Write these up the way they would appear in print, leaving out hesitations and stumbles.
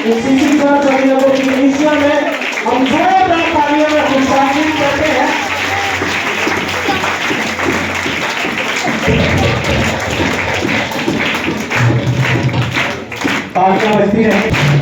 इसी तरह सभी लोगों की कलीसिया में हम जोरदार तालियों में खुशामदीद करते हैं। तालियां बजती रहें।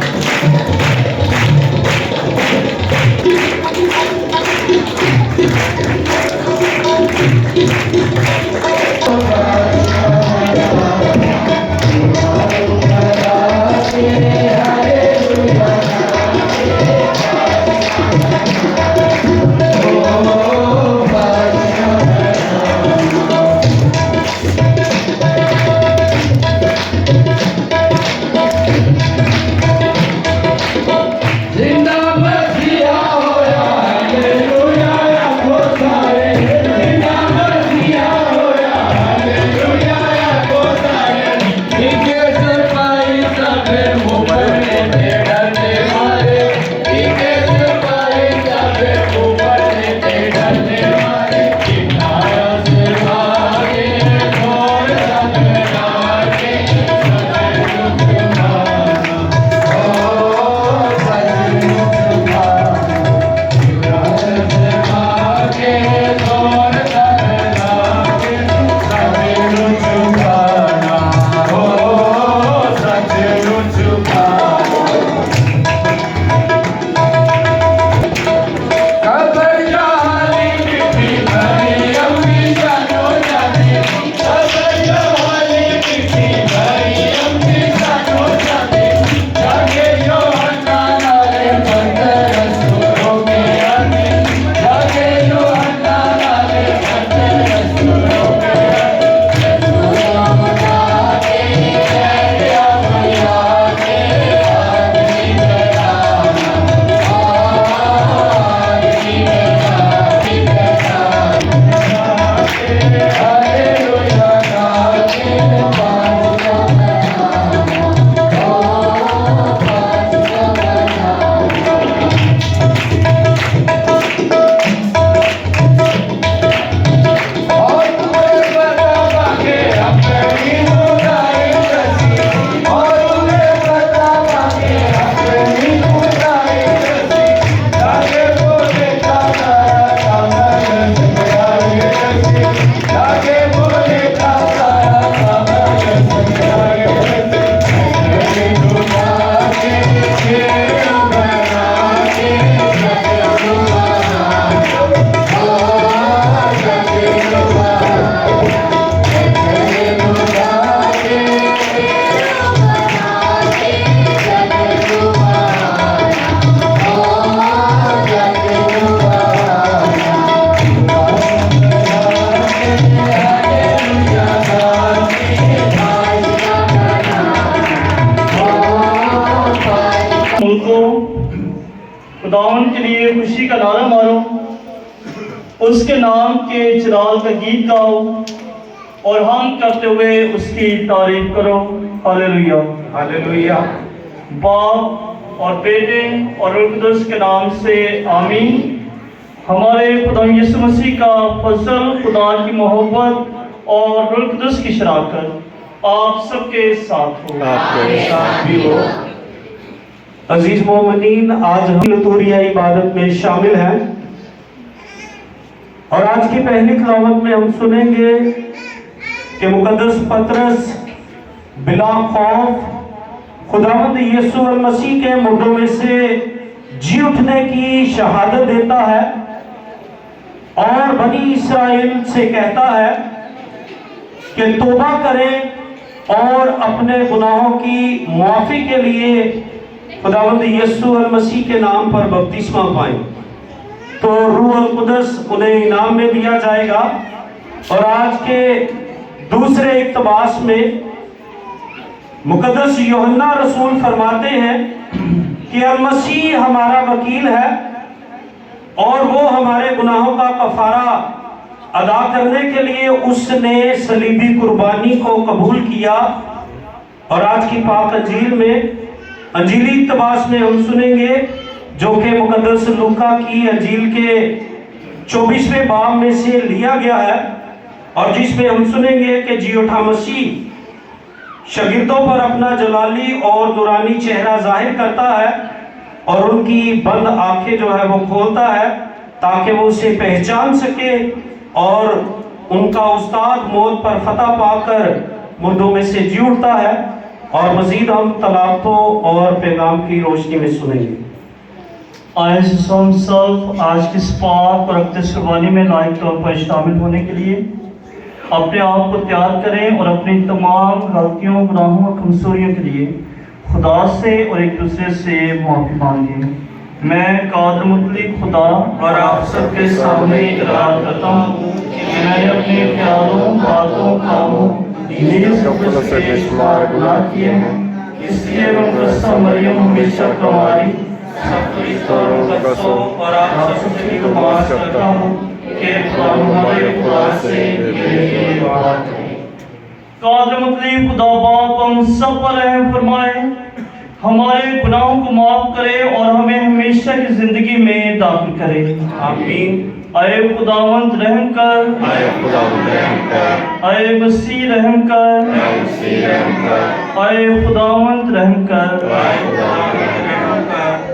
खुदावन के लिए खुशी का नारा मारो, उसके नाम के जलाल का गीत गाओ और हम करते हुए उसकी तारीफ करो। Hallelujah hallelujah. बाप और बेटे और रूह कुदस के नाम से आमीन। हमारे खुदा यीशु मसीह का फजल, खुदा की मोहब्बत और रूह कुदस की शराकत आप सबके साथ हो। आपके साथ भी हो। अजीज मोमिनीन, आज हम लतूरिया इबादत में शामिल हैं और आज की पहली तिलावत में हम सुनेंगे कि मुकद्दस पतरस बिला खौफ खुदावंद यीशु मसीह के मुर्दों में से जी उठने की शहादत देता है और बनी इस्राएल से कहता है कि तौबा करें और अपने गुनाहों की मुआफी के लिए खुदावंद यीशु मसीह के नाम पर बपतिस्मा पाएं, तो रूह अल कुदस उन्हें इनाम में दिया जाएगा। और आज के दूसरे इक्तबास में मुकद्दस यूहन्ना रसूल फरमाते हैं कि अल मसीह हमारा वकील है और वो हमारे गुनाहों का कफारा अदा करने के लिए उसने सलीबी कुर्बानी को कबूल किया। और आज की पाक अंजील में, अंजीली इक्तबास में हम सुनेंगे जो कि मुकद्दस लूका की अंजील के 24वें बाब में से लिया गया है और जिसमें हम सुनेंगे कि जी उठा मसीह شاگردوں پر اپنا جلالی اور نورانی چہرہ ظاہر کرتا ہے اور ان کی بند آنکھیں جو ہے وہ کھولتا ہے تاکہ وہ اسے پہچان سکے، اور ان کا استاد موت پر فتح پا کر مردوں میں سے جی اٹھتا ہے۔ اور مزید ہم تلاوتوں اور پیغام کی روشنی میں سنیں گے۔ آئے ہم سب آج کی اس پاک اور اقدس قربانی میں لائق طور پر شامل ہونے کے لیے اپنے آپ کو تیار کریں اور اپنی تمام غلطیوں، گناہوں اور کمزوریوں کے لیے خدا سے اور ایک دوسرے سے معافی مانگیں۔ میں قادر مطلق خدا اور آپ سب کے سامنے اقرار کرتا ہوں کہ میں نے اپنے خیالوں، باتوں، کاموں، نیز سے بے شمار گناہ کیے ہیں، اس لیے مقدسہ مریم ہمیشہ کماری سب فرشتوں اور مقدسوں اور آپ سب سے گزارش کرتا ہوں کہ خدا ہمارے خدا سے میری بات کریں۔ قادر مطلق خدا باپ ہم سب پر رحم فرمائے، ہمارے گناہوں کو معاف کرے اور ہمیں ہمیشہ کی زندگی میں داخل کرے، آمین۔ اے خداوند رحم کر، اے خداوند رحم کر، اے مسیح رحم کر، اے مسیح رحم کر، اے خداوند رحم کر، اے خداوند رحم کر۔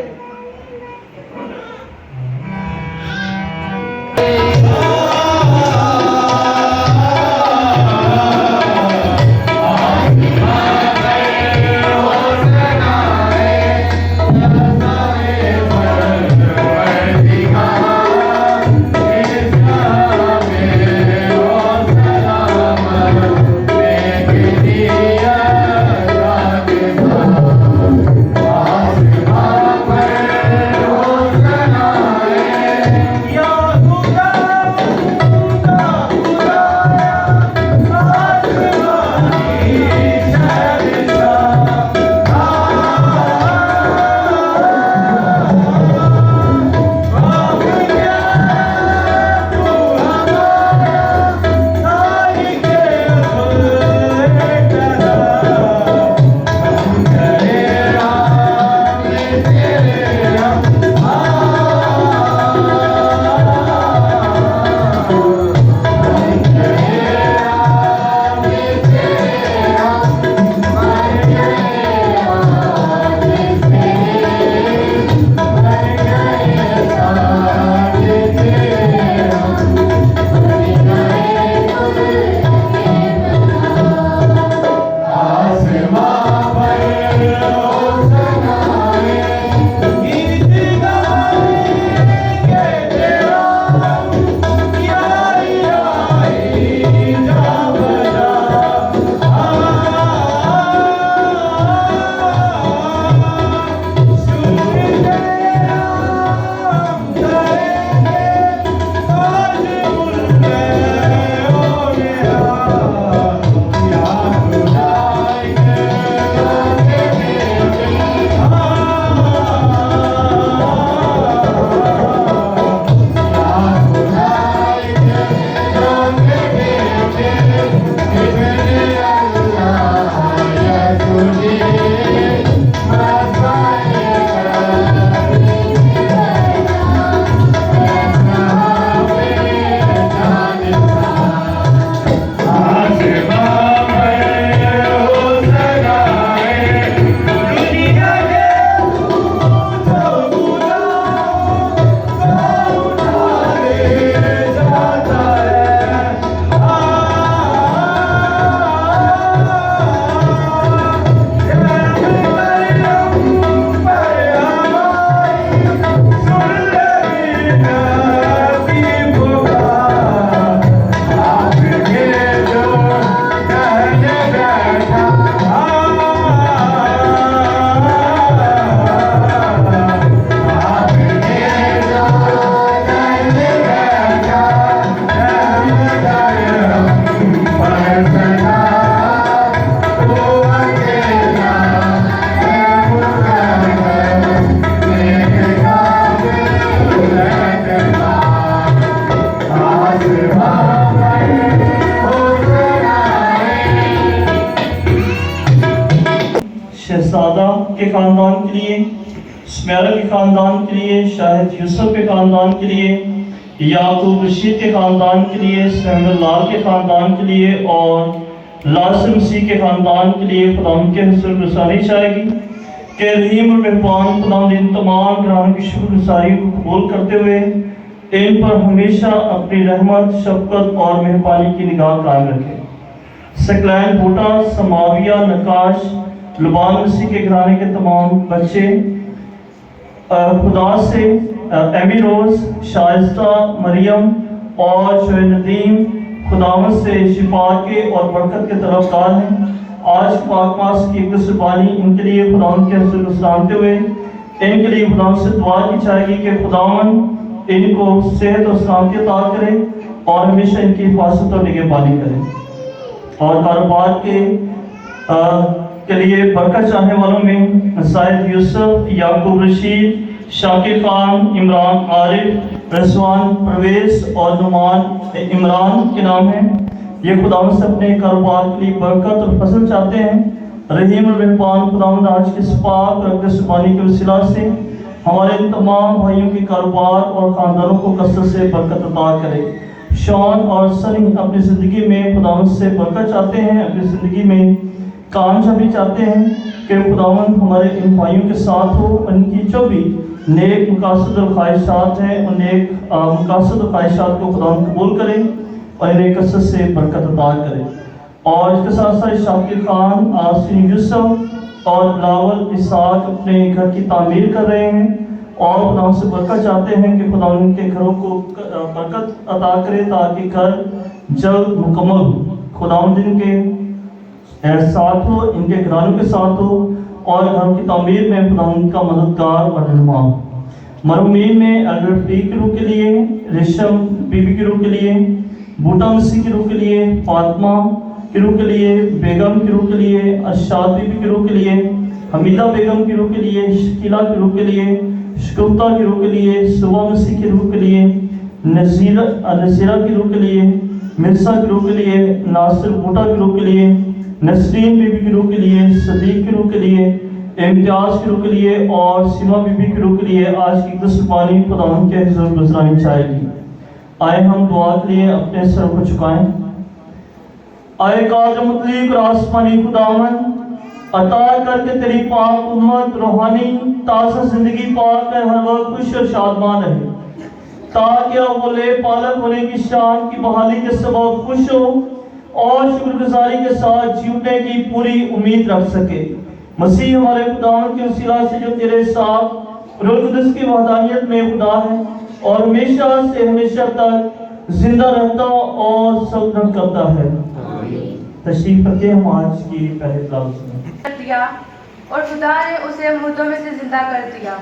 شہزادہ کے خاندان کے لیے، سمیرہ کے خاندان کے لیے، شاہد یوسف کے خاندان کے لیے، یعقوب رشید کے خاندان کے لیے، سہم اللہ کے خاندان کے لیے اور लासिम मसीह के ख़ानदान के लिए खुदावंद के शुक्रगुजारी चाहेगी कि रहीम और मेहरबान खुदावंद इन तमाम घरानों की शुक्रगुजारी को कबूल करते हुए इन पर हमेशा अपनी रहमत, शफकत और मेहरबानी की निगाह कायम रखे। सकलैन बूटा, समाविया, नकाश, लुबान मसीह के घराने के तमाम बच्चे खुदा से एमी रोज, शाइस्ता, मरियम और शोए नदीम खुदावंद से शिफा के और बरकत के तरफदार हैं। आज पाक मास की कुर्बानी इनके लिए खुदावंद के हुज़ूर गुज़राते हुए इनके लिए खुदावंद से दुआ की जाएगी कि खुदावंद इनको सेहत और सलामती अता करे और हमेशा इनकी हिफाजत और निगहबानी करे। और कारोबार के लिए बरकत चाहने वालों में साइद यूसुफ, याकूब रशीद, शाकिर खान, इमरान आरिफ, रजवान परवेज और नुमान इमरान के नाम हैं। ये खुदावंद से अपने कारोबार के लिए बरकत और फसल चाहते हैं। रहीम और मेहरबान खुदावंद आज के इस पाक रंग सुबानी के वसीला से हमारे तमाम भाइयों के कारोबार और ख़ानदानों को कसरत से बरकत अता करे। शॉन और सनी अपनी ज़िंदगी में खुदावंद से बरकत चाहते हैं, अपनी ज़िंदगी में कामयाबी चाहते हैं कि खुदावंद हमारे इन भाइयों के साथ हो। उनकी जो भी नेक मकासद और ख्वाहिशात हैं उन नेक मकासद और ख्वाहिशात को खुदावंद कबूल करें और इन्हें कसरत से बरकत अता करें। और इसके साथ साथ शाकिर खान, आसिन यूसुफ और बिलावल इसाक अपने घर की तामीर कर रहे हैं और खुदावंद से बरकत चाहते हैं कि खुदावंद उनके घरों को बरकत अता करे ताकि घर जल्द मुकम्मल हो। खुदावंद इनके साथ हो, इनके घरानों के साथ हो और घर की तामीर में खुदावंद का मददगार और रहनुमा हो। मरहूमीन में एल्डर फरीक की रूह के लिए, रेशम बीबी की रूह के लिए, बूटा मसीह की रूह के लिए, फातिमा की रूह के लिए, बेगम की रूह के लिए, अरशाद बीबी की रूह के लिए, हमीदा बेगम की रूह के लिए, शकीला की रूह के लिए, शकुफ्ता की रूह के लिए, सुबह मसीह की रूह के लिए, नज़ीरा की रूह के लिए, मिर्सा की रूह के लिए, नासिर बूटा की रूह के लिए, नसरीन बीबी की रूह के लिए, सदीक की रूह के लिए, इम्तियाज की रूह के लिए और सीमा बीबी की रूह के लिए आज की कुर्बानी खुदावंद के हुज़ूर गुज़रानी चाहेगी। आए हम दुआ के लिए अपने सर को झुकाएं। आए कादिर मुतलिक और आसमानी खुदावंद, अता करके तेरी पाक उम्मत रूहानी ताज़ा जिंदगी पाकर हर वक्त खुश और शादमान रहे, ताकि अव्वले पालक होने की शान की बहाली के सबब खुश हो और शुक्रगुजारी के साथ जीने की पूरी उम्मीद रख सके। मसीह हमारे खुदावंद के वसीला से जो तेरे साथ रूह कुद्दूस की वहदानियत में खुदा है और हमेशा से हमेशा तक जिंदा रहता और सल्तनत करता है। तशरीफ रखिए, हम आज की पहले तिलावत सुनें। दिया और खुदा ने उसे मुर्दों में से जिंदा कर दिया।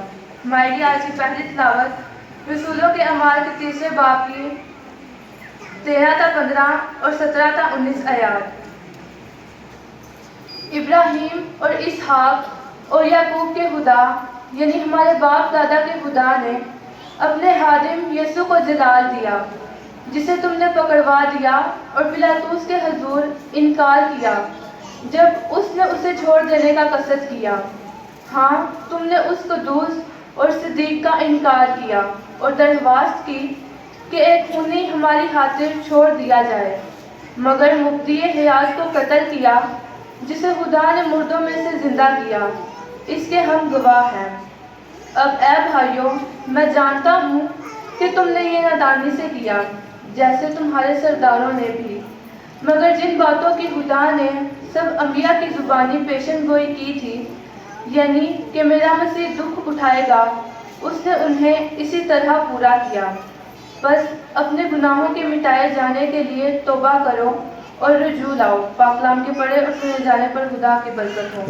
हमारी आज की पहली तिलावत रसूलों के अमाल के 3 बाब की 13 था 15 और 17 था 19 आयात। इब्राहिम और इसहाक और याकूब के खुदा यानी हमारे बाप दादा के खुदा ने अपने हादिम यीशु को जलाल दिया, जिसे तुमने पकड़वा दिया और पिलातूस के हुजूर इनकार किया जब उसने उसे छोड़ देने का कसद किया। हाँ, तुमने उस कुद्दूस और सिद्दीक का इनकार किया और दरख्वास्त की कि एक खूनी हमारी खातिर छोड़ दिया जाए, मगर मुफ्ती हयात को कत्ल किया जिसे खुदा ने मुर्दों में से जिंदा किया। इसके हम गवाह हैं। अब ऐ भाइयों, मैं जानता हूँ कि तुमने ये नादानी से किया जैसे तुम्हारे सरदारों ने भी, मगर जिन बातों की खुदा ने सब अंबिया की ज़ुबानी पेशन गोई की थी, यानी कि मेरा मसीह दुख उठाएगा, उसने उन्हें इसी तरह पूरा किया। बस अपने गुनाहों के मिटाए जाने के लिए तौबा करो और रुजू लाओ। पाकलाम के पढ़े और सुने जाने पर खुदा की बरकत हो।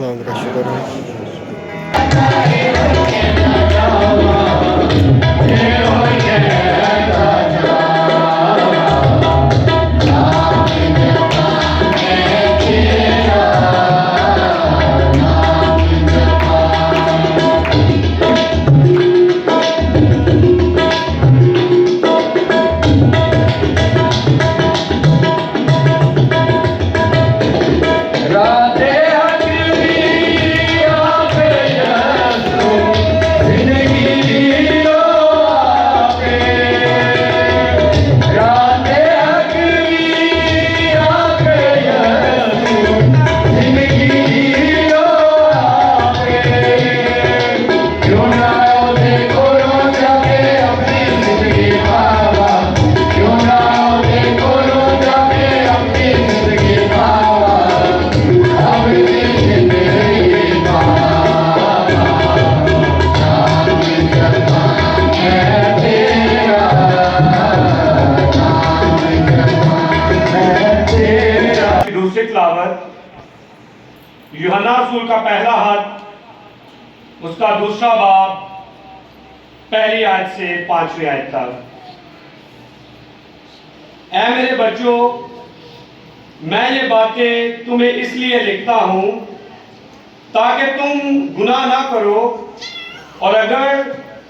राधे हकरी کا پہلا خط اس کا دوسرا باب پہلی آیت سے 5ویں آیت تک۔ اے میرے بچوں، میں یہ باتیں تمہیں اس لیے لکھتا ہوں تاکہ تم گناہ نہ کرو، اور اگر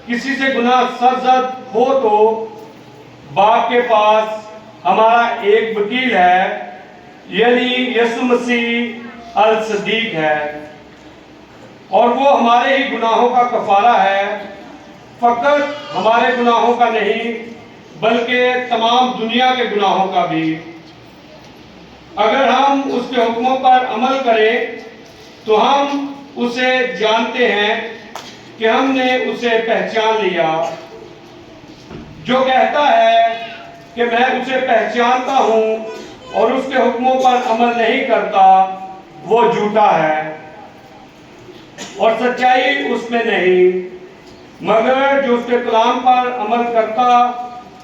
کسی سے گناہ سرزد ہو تو باپ کے پاس ہمارا ایک وکیل ہے، یعنی یسوع مسیح الصدیق ہے، اور وہ ہمارے ہی گناہوں کا کفارہ ہے، فقط ہمارے گناہوں کا نہیں بلکہ تمام دنیا کے گناہوں کا بھی۔ اگر ہم اس کے حکموں پر عمل کریں تو ہم اسے جانتے ہیں کہ ہم نے اسے پہچان لیا۔ جو کہتا ہے کہ میں اسے پہچانتا ہوں اور اس کے حکموں پر عمل نہیں کرتا، وہ جھوٹا ہے اور سچائی اس میں نہیں، مگر جو اس کے کلام پر عمل کرتا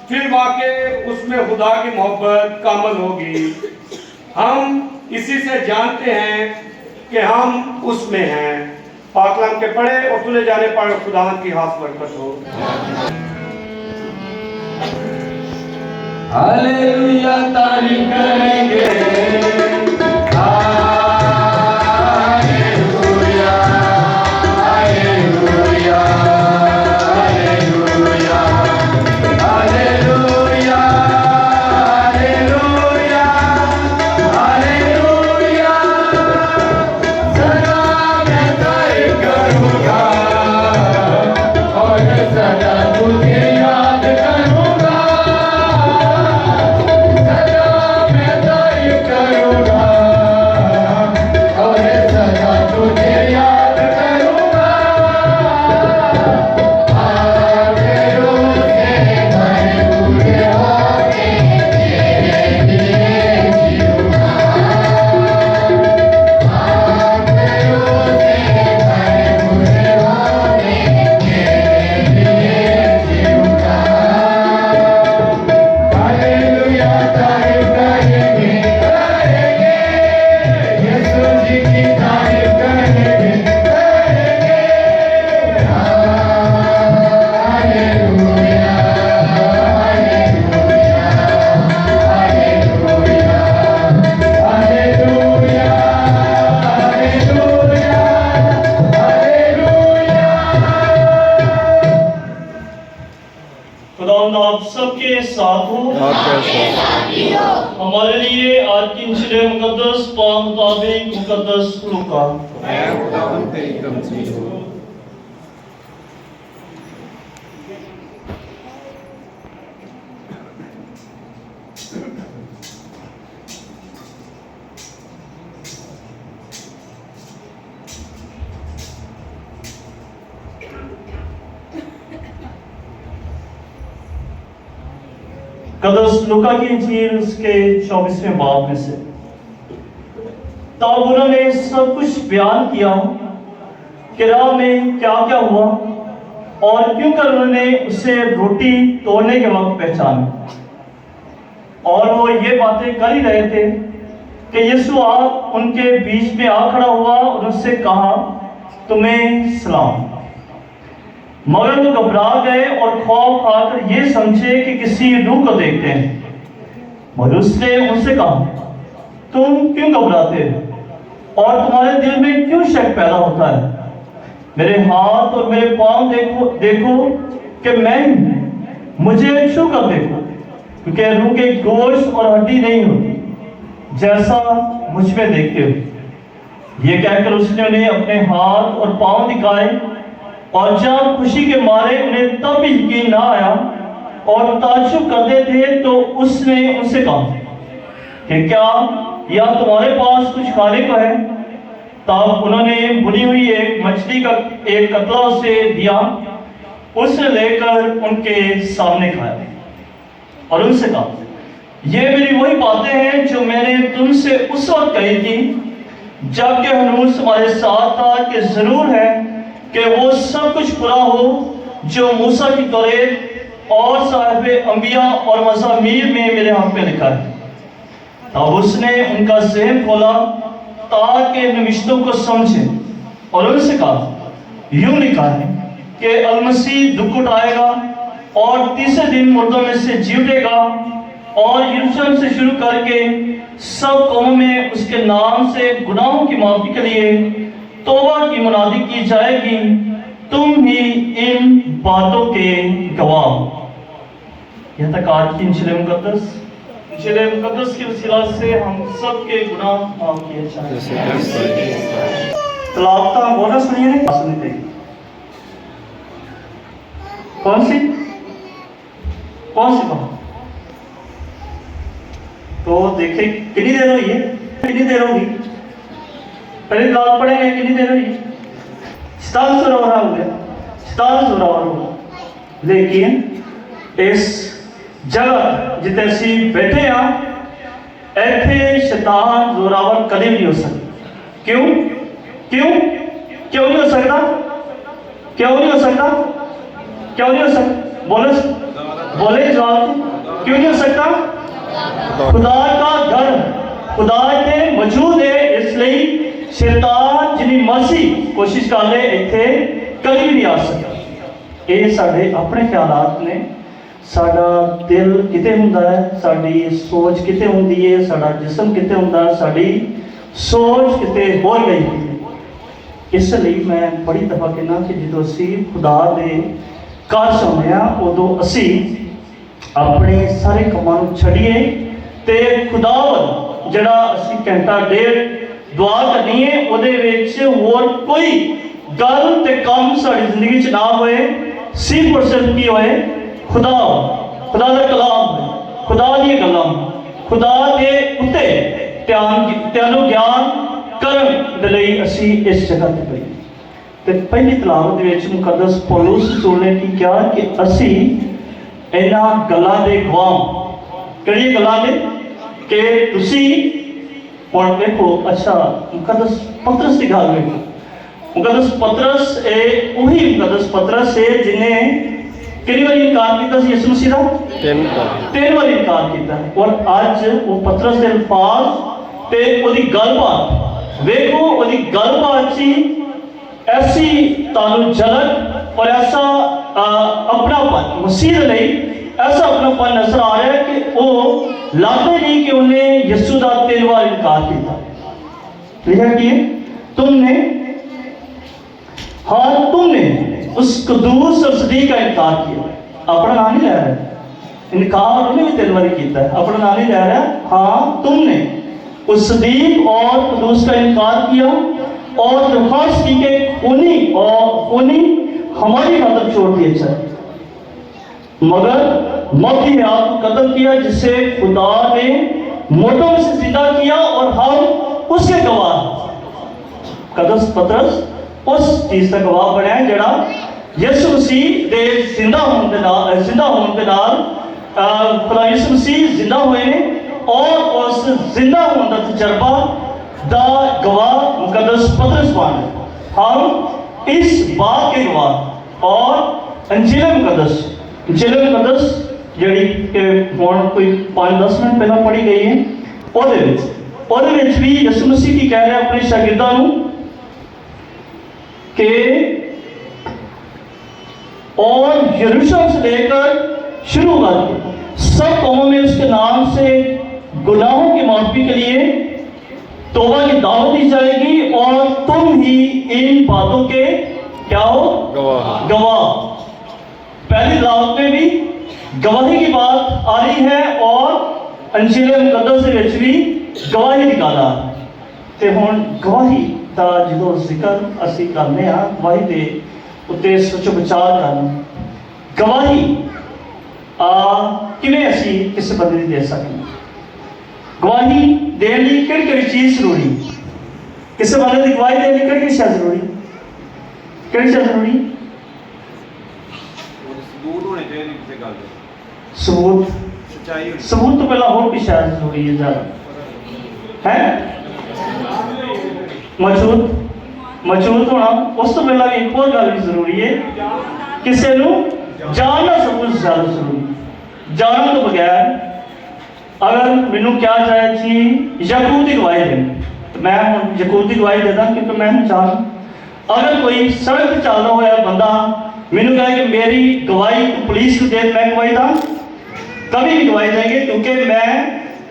پھر واقع اس میں خدا کی محبت کامل ہوگی۔ ہم اسی سے جانتے ہیں کہ ہم اس میں ہیں۔ پاک کلام کے پڑھے اور سنے جانے پر خداوند کی خاص برکت ہو۔ ہاللویا تعریف کریں گے، hallelujah hallelujah hallelujah hallelujah hallelujah hallelujah, سدا میں تعریف کروں گا اور سدا تجھے یاد کروں گا، سدا میں تعریف کروں گا اور سدا تجھے یاد کروں گا، آگروں سے بھرے ہوئے ہوتے تیرے لیے جیوں گا، آگروں سے بھرے ہوئے ہوتے تیرے لیے جیوں گا۔ ہاللویا تعریف کریں گے یسوع جی کی تعریف کریں گے hallelujah hallelujah hallelujah hallelujah hallelujah hallelujah. خداوند آپ سب کے ساتھ ہو۔ ہمارے لیے آج کی انجیل مقدس پاک مطابق مقدس لوکا۔ قدس لوکا کی انجیل اس کے 24ویں باب میں سے۔ تب انہوں نے سب کچھ بیان کیا کہ راہ میں کیا کیا ہوا اور کیوں کر انہوں نے اسے روٹی توڑنے کے وقت پہچانا، اور وہ یہ باتیں کر ہی رہے تھے کہ یسوع ان کے بیچ میں آ کھڑا ہوا اور ان سے کہا، تمہیں سلام۔ مگر وہ گھبرا گئے اور خوف کھا کر یہ سمجھے کہ کسی روح کو دیکھتے ہیں، مگر اس نے ان سے کہا، تم کیوں گھبراتے ہو اور تمہارے دل میں کیوں شک پیدا ہوتا ہے؟ میرے ہاتھ اور میرے پاؤں دیکھو کہ میں ہوں، مجھے چھو کر دیکھو، کیونکہ روح کے گوشت اور ہڈی نہیں ہوتی جیسا مجھ میں دیکھتے ہو۔ یہ کہہ کر اس نے انہیں اپنے ہاتھ اور پاؤں دکھائے، اور جب خوشی کے مارے انہیں تب بھی یقین نہ آیا اور تعجب کرتے تھے، تو اس نے ان سے کہا کہ کیا یا تمہارے پاس کچھ کھانے کو ہے؟ تب انہوں نے بنی ہوئی ایک مچھلی کا ایک قطرہ اسے دیا، اس نے لے کر ان کے سامنے کھایا اور ان سے کہا، یہ میری وہی باتیں ہیں جو میں نے تم سے اس وقت کہی تھی جب کہ ہنوز ہمارے ساتھ تھا، کہ ضرور ہے کہ وہ سب کچھ پورا ہو جو موسیٰ کی توریت اور صاحب انبیاء اور مزامیر میں میرے حق میں لکھا ہے۔ تب اس نے ان کا ذہن کھولا تاکہ نوشتوں کو سمجھیں और उनसे कहा, यूं लिखा है कि अलमसीह दुख उठाएगा और तीसरे दिन मुर्दों में से जी उठेगा और यरूशलेम से शुरू करके सब कौमों में उसके नाम से गुनाहों की माफी के लिए तौबा की मुनादी की जाएगी। तुम ही इन बातों के गवाह। यह तक आज की इंजील मुकद्दस की वसीला से हम सब के गुनाह माफ किए जाएं। तलावता बोला सुनिए नहीं सुनते। कौन सी बात? तो देखें कितनी देर हुई है, कितनी देर होगी? पहले तलावत पढ़ेंगे, कितनी देर हुई? 47 सूरा हो गया, 47 सूरा हो गया। लेकिन इस जगह जिते असी बैठे हाँ, ऐथे शैतान जोरावर कदे नहीं हो सकता। क्यों नहीं हो सकता? क्यों नहीं हो सकता? बोले जवाब। क्यों नहीं हो सकता? खुदा का घर, खुदा के मौजूद है, इसलिए शैतान जिन्नी मर्जी कोशिश कर ले इत्थे कभी भी नहीं आ सकता। ये साडे अपने ख्यालात ने, साडा दिल किते हुंदा है, साडी सोच किते हुंदी है, साडा जिस्म किते हुंदा है, साडी सोच किते हो गई है। इसलिए मैं बड़ी दफा कहना कि जो असी खुदा दे घर चाहुंदे आ, उदों असी अपने सारे कामां नूं छड्डीए ते खुदा वल जिहड़ा असी घंटा डेढ़ दुआ करनी है, उहदे विच होर कोई गल ते काम साडी जिंदगी च ना होए। सिर्फ और सिर्फ की होए खुदा का कलाम, खुदा दी गल्लां, खुदा दे उत्ते ध्यान ज्ञान करन दे लई असी इस जगह ते पई। ते पहली तलावत दे विच मुकद्दस पौलुस रसूल ने की कहा कि असी इन्हां गल्लां दे गवाह। किहड़ी गल्लां दे? कि तुसी हुण देखो, अच्छा मुकद्दस पतरस की गल देखो। मुकद्दस पतरस वही मुकद्दस पतरस है जिन्हें कितनी बार इनकार किया यीशु मसीह का? 3 बार इनकार किया। और आज वो पतरस के अल्फाज ते ओदी गलबात वेखो, ओदी गलबात सी ऐसी तानु झलक और ऐसा अपनापन मसीह लई, ऐसा अपनापन नजर आ रहा है कि वो लगता नहीं कि उन्हें यीशु का 3 बार इनकार किया। लिखा कि तुमने उस कदूस और सदीक का इनकार किया। अपना नाम नहीं ले रहा है, इनकार उन्हें भी 3 बार किया है, अपना नाम नहीं ले रहा है। हाँ, तुमने उस सदीक और कदूस का इनकार किया और दरख्वास्त की कि खूनी हमारी खातर छोड़ दिया जाए, मगर मौत की हयात को कत्ल किया जिसे खुदा ने मोटों में से जिंदा किया और हम उसके गवाह। कदस पतरस उस चीज का गवाह बनया जड़ा यीशु मसीह दे जिंदा होने दे नाल खुदा यीशु मसीह जिंदा हुए ने और उस जिंदा होने का तजर्बा दा गवाह मुकद्दस पतरस बन। हम इस बात के गवाह। और अंजील मुकद्दस जड़ी के हुण कोई 5-10 मिनट पहला पढ़ी गई है, ਉਹਦੇ ਵਿੱਚ भी यीशु मसीह की कह रहे अपने शागिर्दां नूं कि और यरूशलेम से लेकर शुरू करके सब कौमों में उसके नाम से गुनाहों की माफी के लिए तौबा की दावत दी जाएगी और तुम ही इन बातों के क्या हो? गवाह। पहली दावत में भी गवाही की बात आ रही है और अंजील मुकद्दस के विच भी गवाही निकाला। ते हुण गवाही दा जो जिक्र असी करने आ, गवाही दे उत्ते सोच विचार करना, गवाही किवें असी किसी बंदे दी दे सकते? गवाही देने लई किहड़ी चीज़ जरूरी? किसी बंदे की गवाही देने लई किहड़ी शय जरूरी? किहड़ी शय जरूरी? सबूत तो पहला होर भी शायद जरूरी है ज़्यादा है मौजूद होना। उस तो पहला भी एक और गल भी जरूरी है, किसी नूं जानना सबूत ज़्यादा जरूरी। जानने तो बगैर अगर मैनू क्या जाए जी याकूब की गवाही दें, तो मैं हुण याकूब की गवाही देदा क्योंकि मैं जान अगर कोई सड़क पर चलता हुआ बंदा मैंने कहा कि मेरी गवाही पुलिस को दे, मैं गवाही दा कभी नहीं गवाही देंगे, क्योंकि मैं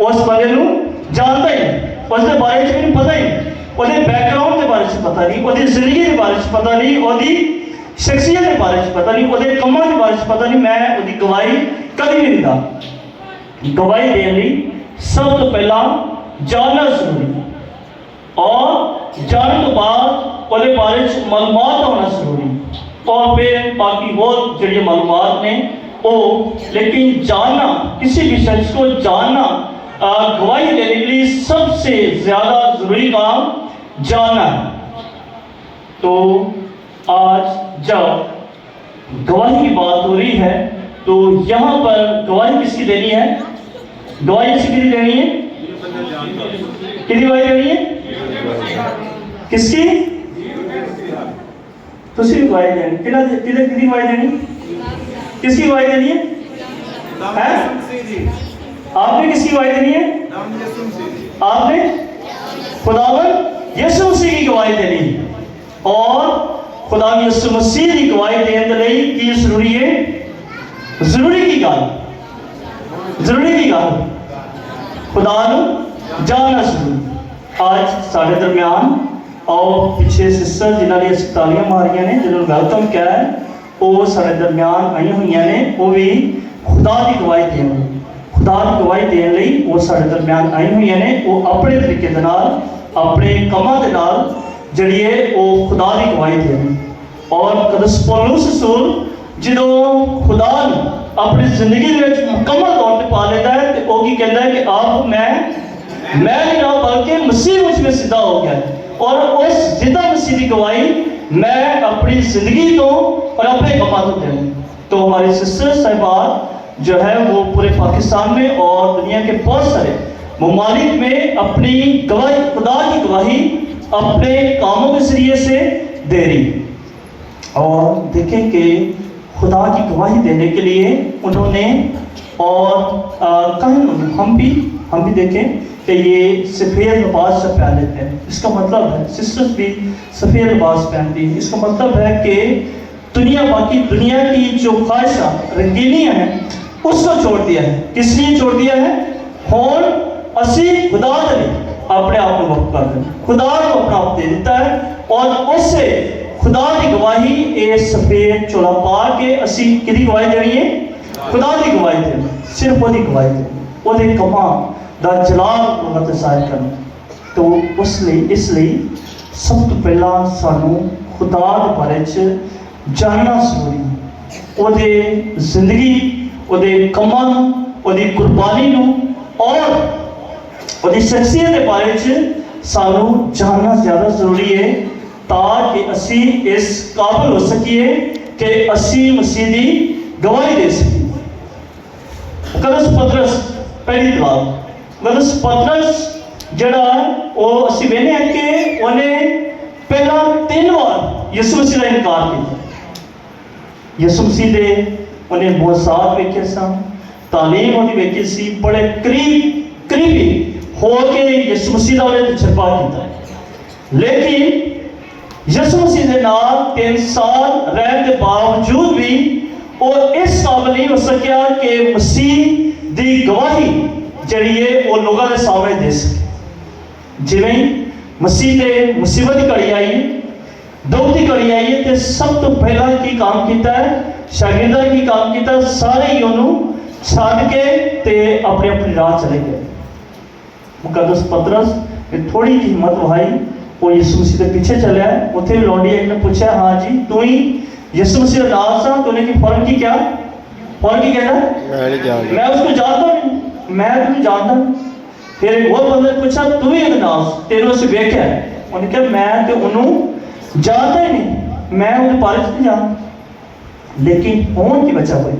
उस बंदे को जानता ही नहीं, उसके बारे में मैंने पता ही नहीं, ਉਹਦੇ बैकग्राउंड के बारे में पता नहीं, ਉਹਦੀ ਜ਼ਿੰਦਗੀ के बारे में पता नहीं, ਉਹਦੀ शख्सियत के बारे में पता नहीं, ਉਹਦੇ ਕੰਮਾਂ के बारे में पता नहीं, मैं ਉਹਦੀ गवाही कभी भी नहीं दा। गवाही देने ਲਈ सब तो पहला जानना जरूरी और जानने तो बाद ਉਹਦੇ बारे में मालूमात होना जरूरी और फिर बाकी बहुत जड़ी मालूमात ने वो, लेकिन जानना किसी भी शख्स को जानना गवाही देने के लिए सबसे ज्यादा जरूरी काम जानना है। तो आज जब गवाही की बात हो रही है तो यहाँ पर गवाही किसकी देनी है? गवाही किसकी देनी है? किसकी गवाही देनी है? किसकी? तुसी गवाही देनी, किसकी गवाही देनी? किसकी गवाही देनी है? आपने किसकी गवाही देनी है? आपने खुदावंद यीशु मसीह की गवाही देनी है। और खुदावंद यीशु मसीह की गवाही देने के लिए की जरूरी है? जरूरी की गल, जरूरी की गल खुदा नूं जानना जरूरी। आज साढ़े दरम्यान और पिछले सिस्टर जिन्होंने ने तालियां मारियां ने, जिन्होंने वेलकम किया है, वो साढ़े दरम्यान आई हुई ने, वो भी खुदा की गवाही देने, खुदा की गवाही देने ਲਈ वो साढ़े दरम्यान आई हुई ने। वो अपने तरीके दे नाल अपने कामां दे नाल ਜਿਹੜੀ ਹੈ ਉਹ खुदा की गवाही देने। और कदस पौलुस रसूल ਜਦੋਂ खुदा ਨੂੰ अपनी जिंदगी ਦੇ ਵਿੱਚ ਮੁਕੰਮਲ ਤੌਰ ਤੇ ਪਾ ਲੈਂਦਾ ਹੈ ਤੇ ਉਹ ਕੀ ਕਹਿੰਦਾ ਹੈ ਕਿ ਆਪ मैं नहीं रहा बल्कि मसीह मुझ में सीधा हो गया और उस जिंदा मसीह की गवाही मैं अपनी जिंदगी तो और अपने कमा तो दूँ। तो हमारे सिस्टर साहिबान जो है वो पूरे पाकिस्तान में और दुनिया के बहुत सारे ममालिक में अपनी गवाही, खुदा की गवाही अपने कामों के जरिए से दे रही। और देखें कि खुदा की गवाही देने के लिए उन्होंने और कहीं हम भी देखें कि ये सफ़ेद लिबास से पहन लेते हैं। इसका मतलब है सिस्टर्स भी सफ़ेद लिबास पहनती हैं। इसका मतलब है कि बाकी दुनिया की जो ख्वाहिशा रंगीनियाँ हैं उसको छोड़ दिया है। किस लिए छोड़ दिया है? और असी खुदा ने अपने आप को वक्त कर दें, खुदा को अपना आप दे देता है और उससे खुदा की गवाही ये सफ़ेद चोला पा के असी किहदी गवाही देनी है? खुदा की गवाही देनी, सिर्फ वो गवाही देनी, वो कमां दा जलाल उन्नत ज़ाहिर करना। तो इसलिए सब तो पहला सानू खुदा के बारे च जानना जरूरी है, ओदे जिंदगी, ओदे कमां, ओदी कुर्बानी नू और ओदी शख्सियत के बारे च सानू जानना ज़्यादा जरूरी है ताकि असी इस काबिल हो सकिए कि असी मसीह की गवाही दे सकें। कदस पतरस पहली दलाल कदस पतरस जड़ा वो असी वेने हैं कि उन्हें पहला 3 बार यीशु मसीह का इनकार किया। यीशु मसीह ने उन्हें मुआज़ात वेखे सन, तालीम उन्हें वेखी सी, बड़े करीबी हो के यीशु मसीह का उन्हें तजर्बा किया। लेकिन यीशु मसीह के नाल 3 साल रहने के बावजूद भी वो इस काबिल नहीं हो सकिया कि मसीह की गवाही जड़ी है वो लोगों के सामने दे सके। जिवें मसीह ने मुसीबत की घड़ी आई, दुख की घड़ी आई है, तो सब तो पहला की काम किया है, शागिर्दां की काम किया, सारे ही उन्होंने छड़ के ते अपनी अपनी राह चले गए। मुकद्दस पतरस ने थोड़ी जी हिम्मत वहाई, वो यीशु मसीह के पीछे चलिया। उत्थे भी लौंडी एक ने पूछा, हाँ जी तू ही यीशु मसीह का नाम सा? तो उन्हें फौरन की क्या? फौरन की कहना मैं उसको जानता नहीं, मैं तुम्हें जानता नहीं। फिर एक और बंदे ने पूछा, तू ही नाम तेरे उसे वेख्या है? उन्हें कहा मैं तो उन्होंने जानता ही नहीं, मैं उन्हें बारे नहीं जानता। लेकिन होने की वजह हुई,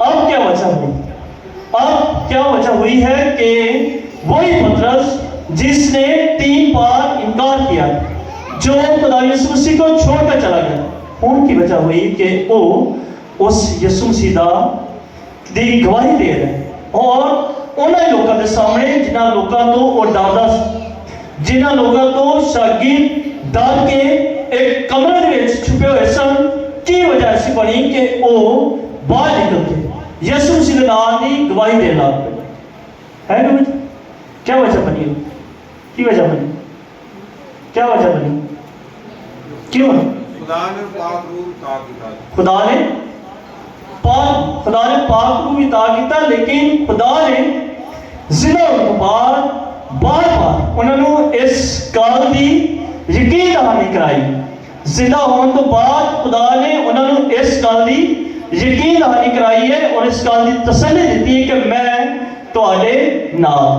अब क्या वजह हुई? अब क्या वजह हुई है कि वही पतरस जिसने 3 बार इनकार किया, जो खुदा यीशु मसीह को छोड़कर चला गया, उनकी वजह हुई कि वो उस यीशु मसीह दी गवाही दे रहे और उन्होंने लोगों के सामने जिन्होंने लोगों तो वो डरदा, जिन्होंने लोगों तो शागिर्द डर के ایک کمرے دے وچ چھپے ہوئے سن کی وجہ ایسی بنی کہ وہ باہر نکل کے یسوع مسیح دے نام دی گواہی دے لگ پے ہے نا کیا وجہ بنی کی وجہ بنی کیا وجہ بنی کیوں خدا نے پاک روح عطا کیتا خدا نے پاک روح عطا کیتا لیکن خدا نے زندہ ہونے کے بعد بار بار انہوں نے اس گل دی یقین دہانی کرائی زندہ ہونے کے بعد خدا نے انہوں نے اس گل دی یقین دہانی کرائی ہے اور اس گل دی تسلی دیتی ہے کہ میں تواڈے نال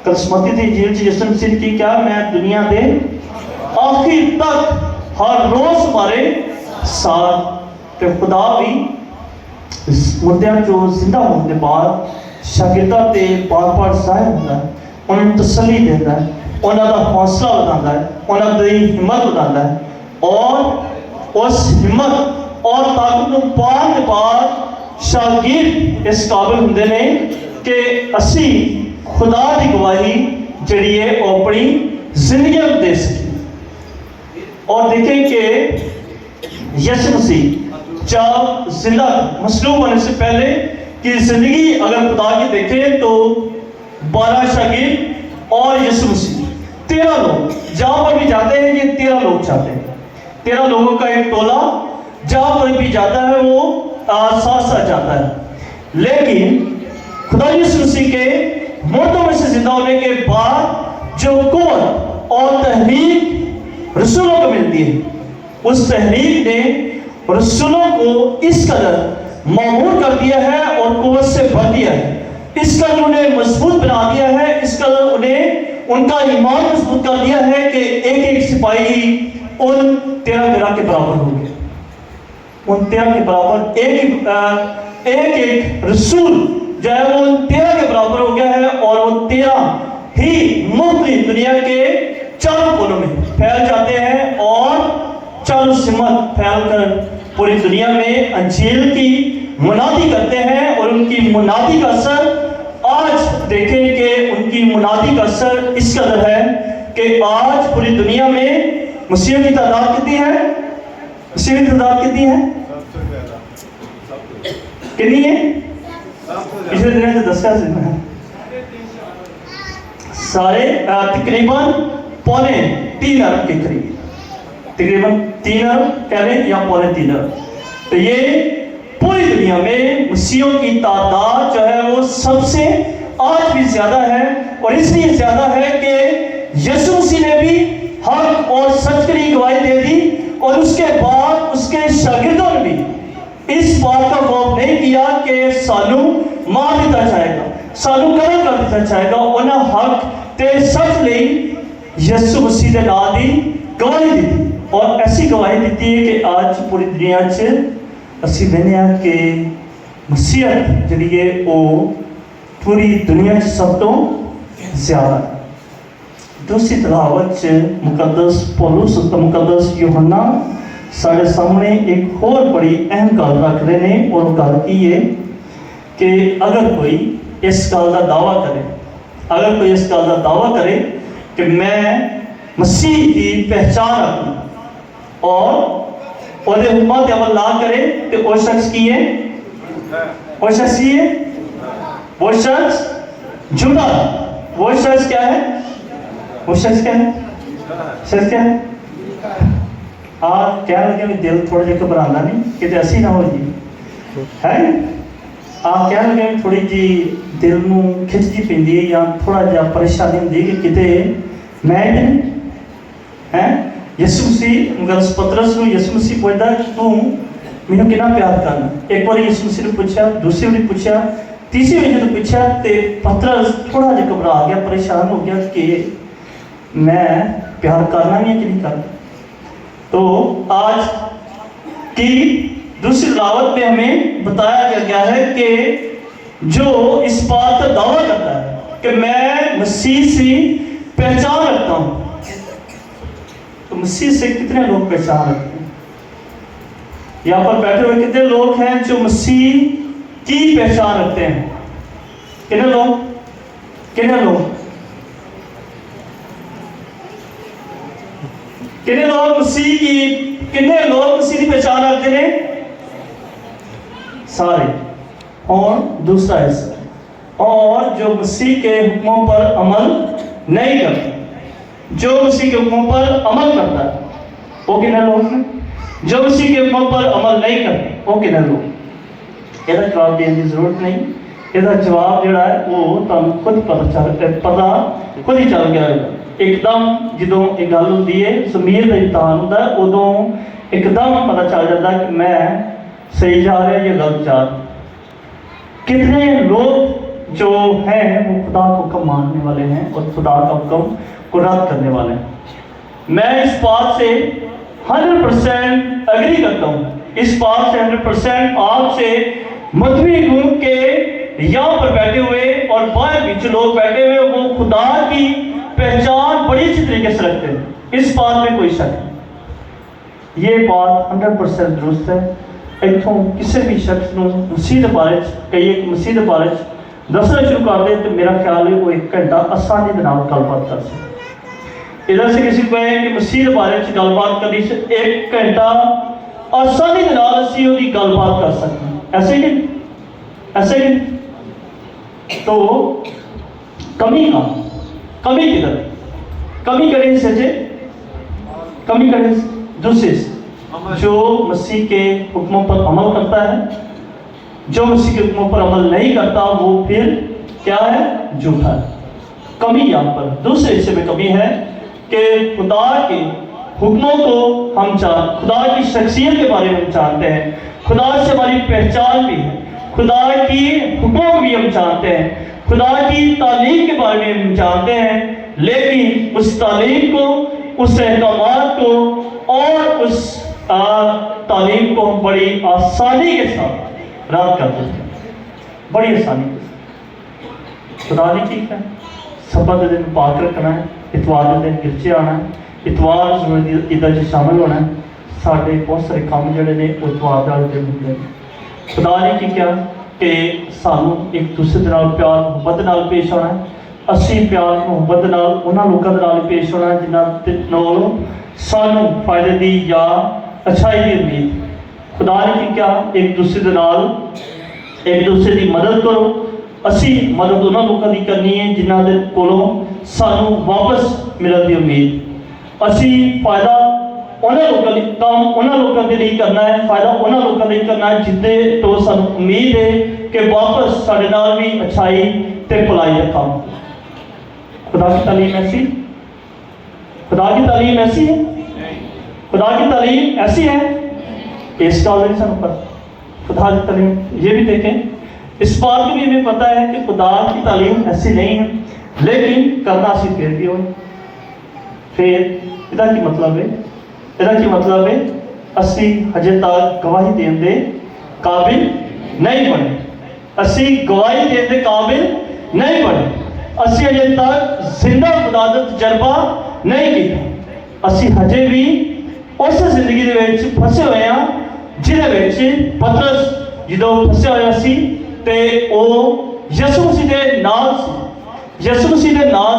قسمتی دی انجیل چ یسوع مسیح کی کیا میں دنیا دے آخر تک ہر روز ہمارے ساتھ کہ خدا بھی مردیاں جو زندہ ہونے کے بعد شاگرداں تے بار بار ظاہر ہوتا ہے انہیں تسلی دیتا ہے انہوں کا حوصلہ بتاتا ہے انہوں کی ہمت بتاتا ہے اور اس ہمت اور طاقت کو پان کے بعد شاگرد اس قابل ہوندے نے کہ اسی خدا کی گواہی جڑی ہے وہ اپنی زندگی میں دے سکیں اور دیکھیں کہ یسوع مسیح جب زندہ مصلوب ہونے سے پہلے کی زندگی اگر خدا کی دیکھیں تو 12 شاگرد اور یسوع مسیح 13 لوگ جہاں پر بھی جاتے ہیں یہ 13 لوگ جاتے ہیں 13 لوگوں کا ایک ٹولہ جہاں پر بھی جاتا ہے وہ ساتھ ساتھ جاتا ہے لیکن خدا یسوع مسیح کے مردوں میں سے زندہ ہونے کے بعد جو قوت اور تحریک رسولوں کو ملتی ہے اس تحریک نے رسولوں کو اس قدر معمور کر دیا ہے اور قوت سے بھر دیا ہے اس قدر انہیں مضبوط بنا دیا ہے اس قدر انہیں ان کا ایمان مضبوط کر دیا ہے کہ ایک ایک سپاہی ان 13 کے برابر ہو گئے ان 13 کے برابر ایک رسول جو ہے وہ ان 13 کے برابر ہو گیا ہے اور وہ 13 ہی مختلف دنیا کے چاروں کونوں میں پھیل جاتے ہیں اور چاروں سمت پھیل کر پوری دنیا میں انجیل کی منادی کرتے ہیں اور ان کی منادی کا اثر آج دیکھیں کہ ان کی منادی کا اثر اس قدر ہے کہ آج پوری دنیا میں مسیحیوں کی تعداد کتنی ہے مسیحیوں کی تعداد کتنی ہے کتنی ہے پچھلے دنوں سے 10 سے سارے تقریباً 3.25 ارب کے قریب تقریباً 3 ارب کہہ لیں یا 3.25 ارب تو یہ پوری دنیا میں مسیحیوں کی تعداد جو ہے وہ سب سے آج بھی زیادہ ہے اور اس لیے زیادہ ہے کہ یسوع مسیح نے بھی حق اور سچ کی گواہی دے دی اور اس کے بعد اس کے شاگردوں نے بھی اس بات کا خوف نہیں کیا کہ سانو مار دیتا جائے گا سانو قتل کر دیتا جائے گا انہیں حق تے سچ لئی یسوع مسیح دے نام دی گواہی دی اور ایسی گواہی دیتی ہے کہ آج پوری دنیا سے اسی بہنے ہیں کہ مسیحیت جڑی ہے وہ پوری دنیا سے سب تو زیادہ ہے دوسری تلاوت مقدس پولس مقدس یوحنا سارے سامنے ایک اور بڑی اہم گل رکھ رہے ہیں اور گل کی ہے کہ اگر کوئی اس گل کا دعویٰ کرے کہ میں مسیح کی پہچان رکھوں اور حکمت عمل نہ کرے تو وہ شخص کی ہے وہ شخص جھوٹا وہ شخص کیا ہے آپ کہہ لگے کہ دل تھوڑا جہا گھبرانا نہیں کہ ایسی نہ ہو جی ہے آپ کہہ لگے تھوڑی جی دل میں کھچتی پیندی ہے یا تھوڑا جہا پریشانی ہوتی کہ کتے میں نہیں ہے یسوع مسیح مقدس پترس نو یسوع مسیح پوچھتا کہ تو مینوں کتنا پیار کرنا ایک بار یسوع مسیح نے پوچھا دوسری بار پوچھا تیسری بار جب پوچھا تے پترس تھوڑا جہا گھبرا گیا پریشان ہو گیا کہ میں پیار کرنا نہیں ہے کہ نہیں کرنا تو آج کی دوسری دعوت میں ہمیں بتایا گیا ہے کہ جو اس بات کا دعویٰ کرتا ہے کہ میں مسیح سے پہچان رکھتا ہوں تو مسیح سے کتنے لوگ پہچان رکھتے ہیں یہاں پر بیٹھے ہوئے کتنے لوگ ہیں جو مسیح کی پہچان رکھتے ہیں کتنے لوگ कितने लोग मसीह की पहचान रखते हैं? सारे। और दूसरा हिस्सा, और जो मसीह के हुक्मों पर अमल नहीं करता, जो मसीह के हुक्मों पर अमल करता है वो कितने लोग हैं? जो मसीह के हुक्मों पर अमल नहीं करता वो कितने लोग? ਇਹਦਾ ਜਵਾਬ ਦੇਣ ਦੀ ਜ਼ਰੂਰਤ ਨਹੀਂ, ਇਹਦਾ ਜਵਾਬ ਜਿਹੜਾ ਹੈ ਉਹ ਤੁਹਾਨੂੰ ਖੁਦ ਪਤਾ ਖੁਦ ਹੀ ਚੱਲ ਗਿਆ ਹੋਵੇਗਾ। ਇੱਕਦਮ ਜਦੋਂ ਇਹ ਗੱਲ ਹੁੰਦੀ ਹੈ, ਜ਼ਮੀਰ ਦਾ ਇਮਤਿਹਾਨ ਹੁੰਦਾ ਹੈ, ਉਦੋਂ ਇੱਕਦਮ ਪਤਾ ਚੱਲ ਜਾਂਦਾ ਕਿ ਮੈਂ सही जा रहा है या गलत जा रहा है। कितने लोग जो हैं वो खुदा को कम मानने वाले हैं और खुदा का हुक्म को रद्द करने वाले हैं। मैं इस बात से 100% एग्री करता हूँ, इस बात से 100% आपसे मतभेद हूँ कि यहाँ पर बैठे हुए और बाहर भी जो लोग बैठे हुए वो खुदा की पहचान बड़ी अच्छी तरीके से रखते हैं, इस बात में कोई शक नहीं। ये बात 100% दुरुस्त है। ਇੱਥੋਂ ਕਿਸੇ ਵੀ ਸ਼ਖਸ ਨੂੰ ਮਸੀਹ ਦੇ ਬਾਰੇ 'ਚ ਕਹੀਏ ਕਿ ਮਸੀਹ ਦੇ ਬਾਰੇ 'ਚ ਦੱਸਣਾ ਸ਼ੁਰੂ ਕਰ ਦੇ ਤੇ ਮੇਰਾ ਖਿਆਲ ਹੈ ਉਹ 1 ਘੰਟਾ ਆਸਾਨੀ ਦੇ ਨਾਲ ਗੱਲਬਾਤ ਕਰ ਸਕਦਾ। ਇਹਦਾ से किसी को है कि मसीह ਦੇ ਬਾਰੇ 'ਚ ਗੱਲਬਾਤ ਕਰਨੀ 1 ਘੰਟਾ ਆਸਾਨੀ ਦੇ ਨਾਲ ਅਸੀਂ ਉਹਦੀ ਗੱਲਬਾਤ ਕਰ ਸਕਦੇ ਹਾਂ। ऐसे ही तो कमी का कमी किधर? कमी करें से कमी करें दूसरे से जो मसीह के हुक्मों पर अमल करता है, जो मसीह के हुक्मों पर अमल नहीं करता वो फिर क्या है? झूठा है। कमी यहाँ पर दूसरे हिस्से में कमी है कि खुदा के हुक्मों को हम खुदा की शख्सियत के बारे में जानते हैं, खुदा से हमारी पहचान भी है, खुदा की हुक्मों को भी हम जानते हैं, खुदा की तालीम के बारे में हम जानते हैं, लेकिन उस तालीम को, उस अहकामात को और उस तालीम को हम बड़ी आसानी के साथ रद्द कर देते हैं, बड़ी आसानी के साथ। खुदा ने ठीक है सब्बत दिन पाक रखना है, इतवार के दिन गिरजे आना है, इतवार ईदा च शामिल होना है, साढ़े बहुत सारे काम जोड़े ने इतवार वाले दिन होंगे। खुदा ने की क्या कि सानू एक दूसरे के नाल प्यार मुहब्बत नाल पेश होना है, असी प्यार मुहब्बत नाल उन्हां लोकां दे नाल पेश होना है जिन्हां नाल सानू फायदे दी या अच्छाई की उम्मीद। खुदा ने की क्या एक दूसरे के नाल एक दूसरे की मदद करो, असी मदद उन्हां लोकां दी करनी है जिन्हां दे कोलों सानू वापस मिलण दी उम्मीद। असी फायदा उन्हां लोकां दी काम उन्हां लोकां दे नहीं करना है, फायदा उन्हां लोकां दे करना है जिद्दे तो सानू उम्मीद है कि वापस साडे नाल भी अच्छाई ते भलाई दा काम। खुदा की तालीम ऐसी, खुदा की तालीम ऐसी है, खुदा की तालीम ऐसी है, इस का नहीं सब पर खुदा की तालीम ये भी देखें, इस बात को भी हमें पता है कि खुदा की तालीम ऐसी नहीं है, लेकिन करना सी फिर भी हो। फिर इदा की मतलब है, इदा की मतलब है असी हजे तक गवाही देने दे काबिल नहीं बने, असी गवाही देने दे काबिल नहीं बने, असी हजे तक जिंदा खुदा दा तजर्बा नहीं किया, असी हजे भी उस जिंदगी दे विच फसे हुए हैं जिहदे विच पतरस जदों फसिया होया सी ते ओ यसू मसीह दे नाल सी, यसू मसीह दे नाल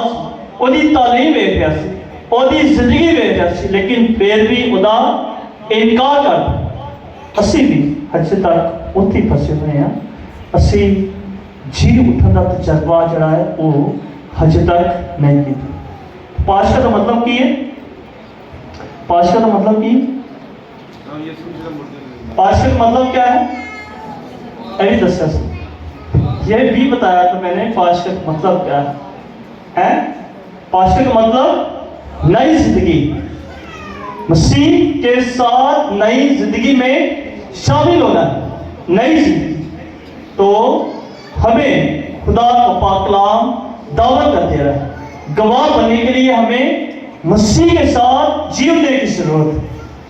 ओदी तालीम वेख रहा सी, ओदी जिंदगी वेख रहा सी, लेकिन फिर भी ओदा इनकार कर। असी भी हजे तक उत्थे फसे हुए हैं, असी जी उठन का तजर्बा जड़ा है वो हजे तक नहीं किया। पाशका का मतलब की है? पाशका का मतलब की? पाशका का मतलब क्या है? अभी दस्या ये भी बताया था मैंने, पाशका का मतलब क्या है? पाशका का मतलब नई जिंदगी, मसीह के साथ नई जिंदगी में शामिल होना है, नई जिंदगी। तो हमें खुदा का पाक कलाम दावत करते रहे, गवाह बनने के लिए हमें मसीह के साथ जीने की जरूरत है,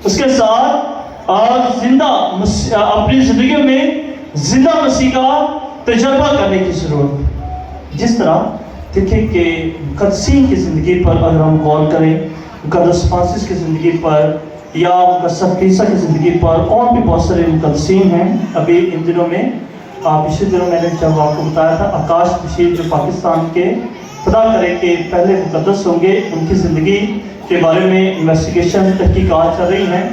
उसके साथ जिंदा अपनी जिंदगी में जिंदा मसीह का तजर्बा करने की जरूरत है। जिस तरह देखें कि मुकद्दसीन की ज़िंदगी पर अगर हम गौर करें, मुकद्दस फ्रांसिस की ज़िंदगी पर या मुकद्दस तीसा की ज़िंदगी पर, और भी बहुत सारे मुकद्दसीन हैं। अभी इन दिनों में पिछले दिनों मैंने जब आपको बताया था आकाश बशीर जो पाकिस्तान के खुदा करे के पहले मुकद्दस होंगे, उनकी ज़िंदगी کے بارے میں انویسٹیگیشن تحقیقات چل رہی ہیں،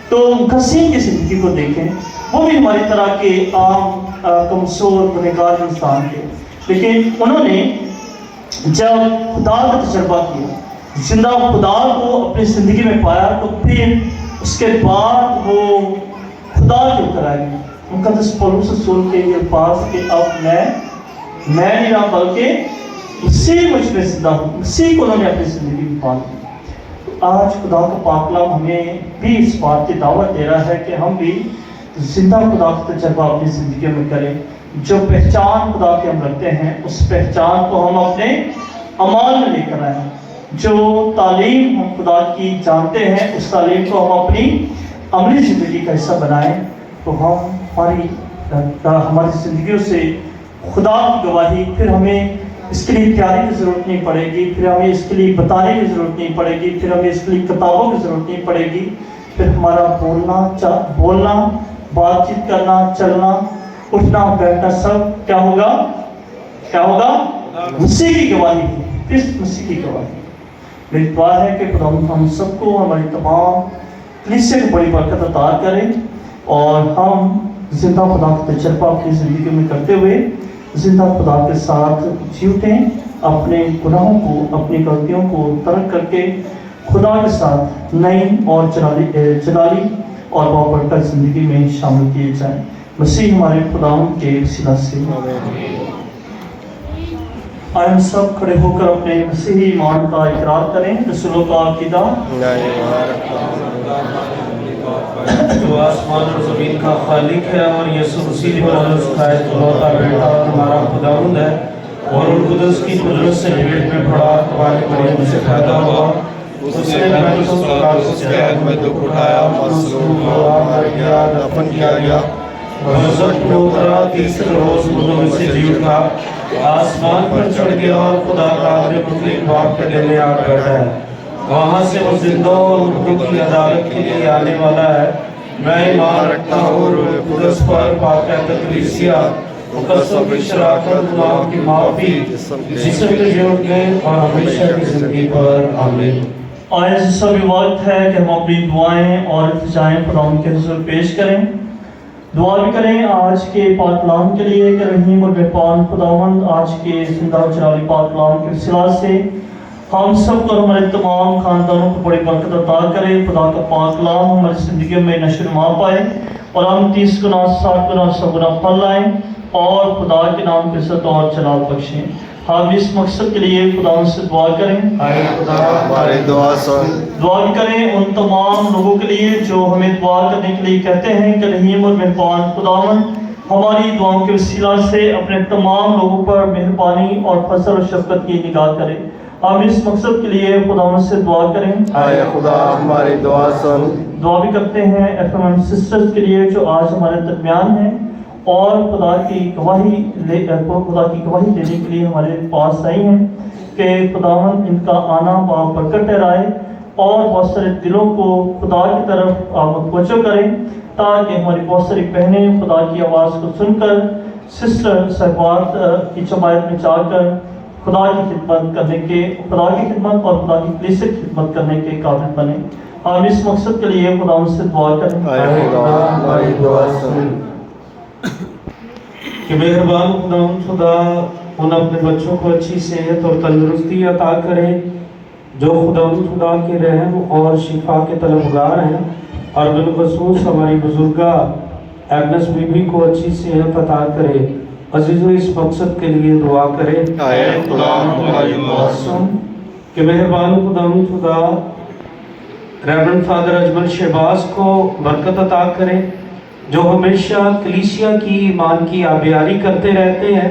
تو غسیم کی زندگی کو دیکھیں، وہ بھی ہماری طرح کے عام کمزور گنہگار انسان تھے، لیکن انہوں نے جب خدا کا تجربہ کیا، زندہ خدا کو اپنی زندگی میں پایا، تو پھر اس کے بعد وہ خدا کے اوپر آئے گئے۔ مقدس پولس رسول کے یہ الفاظ کہ اب میں نہیں رہا بلکہ مسیح مجھ میں زندہ ہوں، مسیح کو انہوں نے اپنی زندگی میں پا لیا۔ آج خدا کا پاک کلام ہمیں بھی اس بات کی دعوت دے رہا ہے کہ ہم بھی زندہ خدا کا تجربہ اپنی زندگی میں کریں۔ جو پہچان خدا کی ہم رکھتے ہیں، اس پہچان کو ہم اپنے عمل میں لے کر آئیں۔ جو تعلیم ہم خدا کی جانتے ہیں، اس تعلیم کو ہم اپنی عملی زندگی کا حصہ بنائیں، تو ہماری زندگیوں سے خدا کی گواہی، پھر ہمیں اس کے لیے تیاری کی ضرورت نہیں پڑے گی، پھر ہمیں اس کے لیے بتانے کی ضرورت نہیں پڑے گی، پھر ہمیں اس کے لیے کتابوں کی ضرورت نہیں پڑے گی، پھر ہمارا بولنا، بات چیت کرنا، چلنا، اٹھنا، بیٹھنا سب کیا ہوگا؟ مسیح کی گواہی، کس مسیح کی گواہی۔ میری دعا ہے کہ خدا ہم سب کو، ہماری تمام کلیسیا کو بڑی برکت عطا کرے، اور ہم زندہ خدا کا تجربہ اپنی زندگی میں کرتے ہوئے زندہ خدا کے ساتھ جی اٹھیں، اپنے گناہوں کو، اپنی غلطیوں کو ترک کر کے خدا کے ساتھ نئی اور جلالی اور بابرکت زندگی میں شامل کیے جائیں۔ مسیح ہمارے خداوند کے وسیلہ سے آئے ہم سب کھڑے ہو کر اپنے مسیحی ایمان کا اقرار کریں۔ رسولوں کا عقیدہ، جو آسمان اور زمین کا خالق ہے اور یسوع مسیح نے کا اکلوتا بیٹا ہمارا خداوند ہے، اور روح القدس کی قدرت سے پیٹ میں پڑا، تمہاری مریم سے پیدا ہوا، اس نے پینتیس سال اس قید میں دکھ اٹھایا، مصلوب ہوا، مر گیا، دفن کیا گیا، رزق میں اترا، تیسرے روز مردوں میں سے جی اٹھا، آسمان پر چڑھ گیا اور خدا کا مطلق باپ کے دل میں آ بیٹھا ہے، وہاں سے وہ زندوں اور مردوں کی عدالت کے لیے آنے والا ہے۔ میں ایمان رکھتا ہوں روح القدس پر، پاک کلیسیا، مقدسوں کی شراکت، گناہوں کی معافی، جسم کے جوڑنے اور ہمیشہ کی زندگی پر آمین۔ آئے سبھی وقت ہے کہ ہم اپنی دعائیں اور التجائیں خداوند کے حضور پیش کریں، دعا بھی کریں آج کے پاک کلام کے لیے کہ رحیم اور مہربان خداوند آج کے زندہ و جلالی پاک کلام کے وسیلہ سے ہم سب کو، ہمارے تمام خاندانوں کو بڑی برکت عطا کرے۔ خدا کا پاک کلام ہماری زندگیوں میں نشو و نما پائے، اور ہم 30 گنا، 60 گنا، 100 گنا پھل لائیں، اور خدا کے نام کی عزت اور جلال بخشیں۔ ہم اس مقصد کے لیے خدا سے دعا کریں۔ اے خدا ہماری دعا سن۔ دعا بھی کریں ان تمام لوگوں کے لیے جو ہمیں دعا کرنے کے لیے کہتے ہیں کہ رحیم اور مہربان خداوند ہماری دعاؤں کے وسیلہ سے اپنے تمام لوگوں پر مہربانی اور فضل و شفقت کی نگاہ کریں۔ ہم اس مقصد کے لیے خداوند سے دعا کریں۔ اے خدا ہماری دعا سن۔ دعا بھی کرتے ہیں FMM سسٹرز کے لیے جو آج ہمارے درمیان ہیں اور خدا کی گواہی دینے کے لیے ہمارے پاس آئی ہیں، کہ خداوند ان کا آنا برکت ٹھہرائے اور بہت سارے دلوں کو خدا کی طرف متوجہ کریں، تاکہ ہماری بہت ساری بہنیں خدا کی آواز کو سن کر سسٹر صاحبات کی جماعت میں جا کر خدا کی خدمت اور خدا کی کلیسیا کی خدمت کرنے کے قابل بنے۔ ہم اس مقصد کے لیے خدا سے دعا کریں۔ اے خدا ہماری دعا سن۔ کہ مہربان خدا ان اپنے بچوں کو اچھی صحت اور تندرستی عطا کرے جو خدا کے رحم اور شفا کے طلبگار ہیں، اور بالخصوص ہماری بزرگہ ایگنس بی بی کو اچھی صحت عطا کرے۔ عزیزو اس مقصد کے لیے دعا کرے۔ اے خدا ہماری دعا سن۔ کہ مہربان خدا ریورنڈ فادر اجمل شہباز کو برکت عطا کرے، جو ہمیشہ کلیسیا کی ایمان کی آبیاری کرتے رہتے ہیں،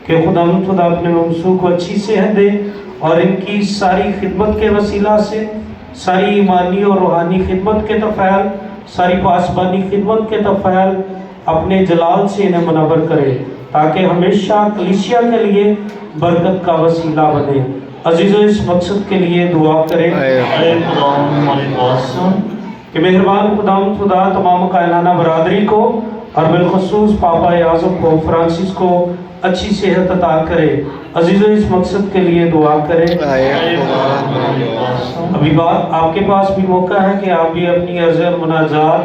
کہ خدا اپنے ممسوح کو اچھی صحت دے، اور ان کی ساری خدمت کے وسیلہ سے ساری ایمانی اور روحانی خدمت کے تفعیل، ساری پاسبانی خدمت کے تفعیل اپنے جلال سے انہیں منور کرے، تاکہ ہمیشہ کلیسیا کے لیے برکت کا وسیلہ بنے۔ عزیزو اس مقصد کے لیے دعا کریں۔ اے خداوند ہماری دعا سن۔ کہ مہربان خدا تمام قائلانہ برادری کو اور بالخصوص پاپا اعظم کو فرانسس کو اچھی صحت عطا کرے. عزیزوں اس مقصد کے لیے دعا کریں. ابھی بات آپ کے پاس بھی موقع ہے کہ آپ بھی اپنی عرض اور مناجات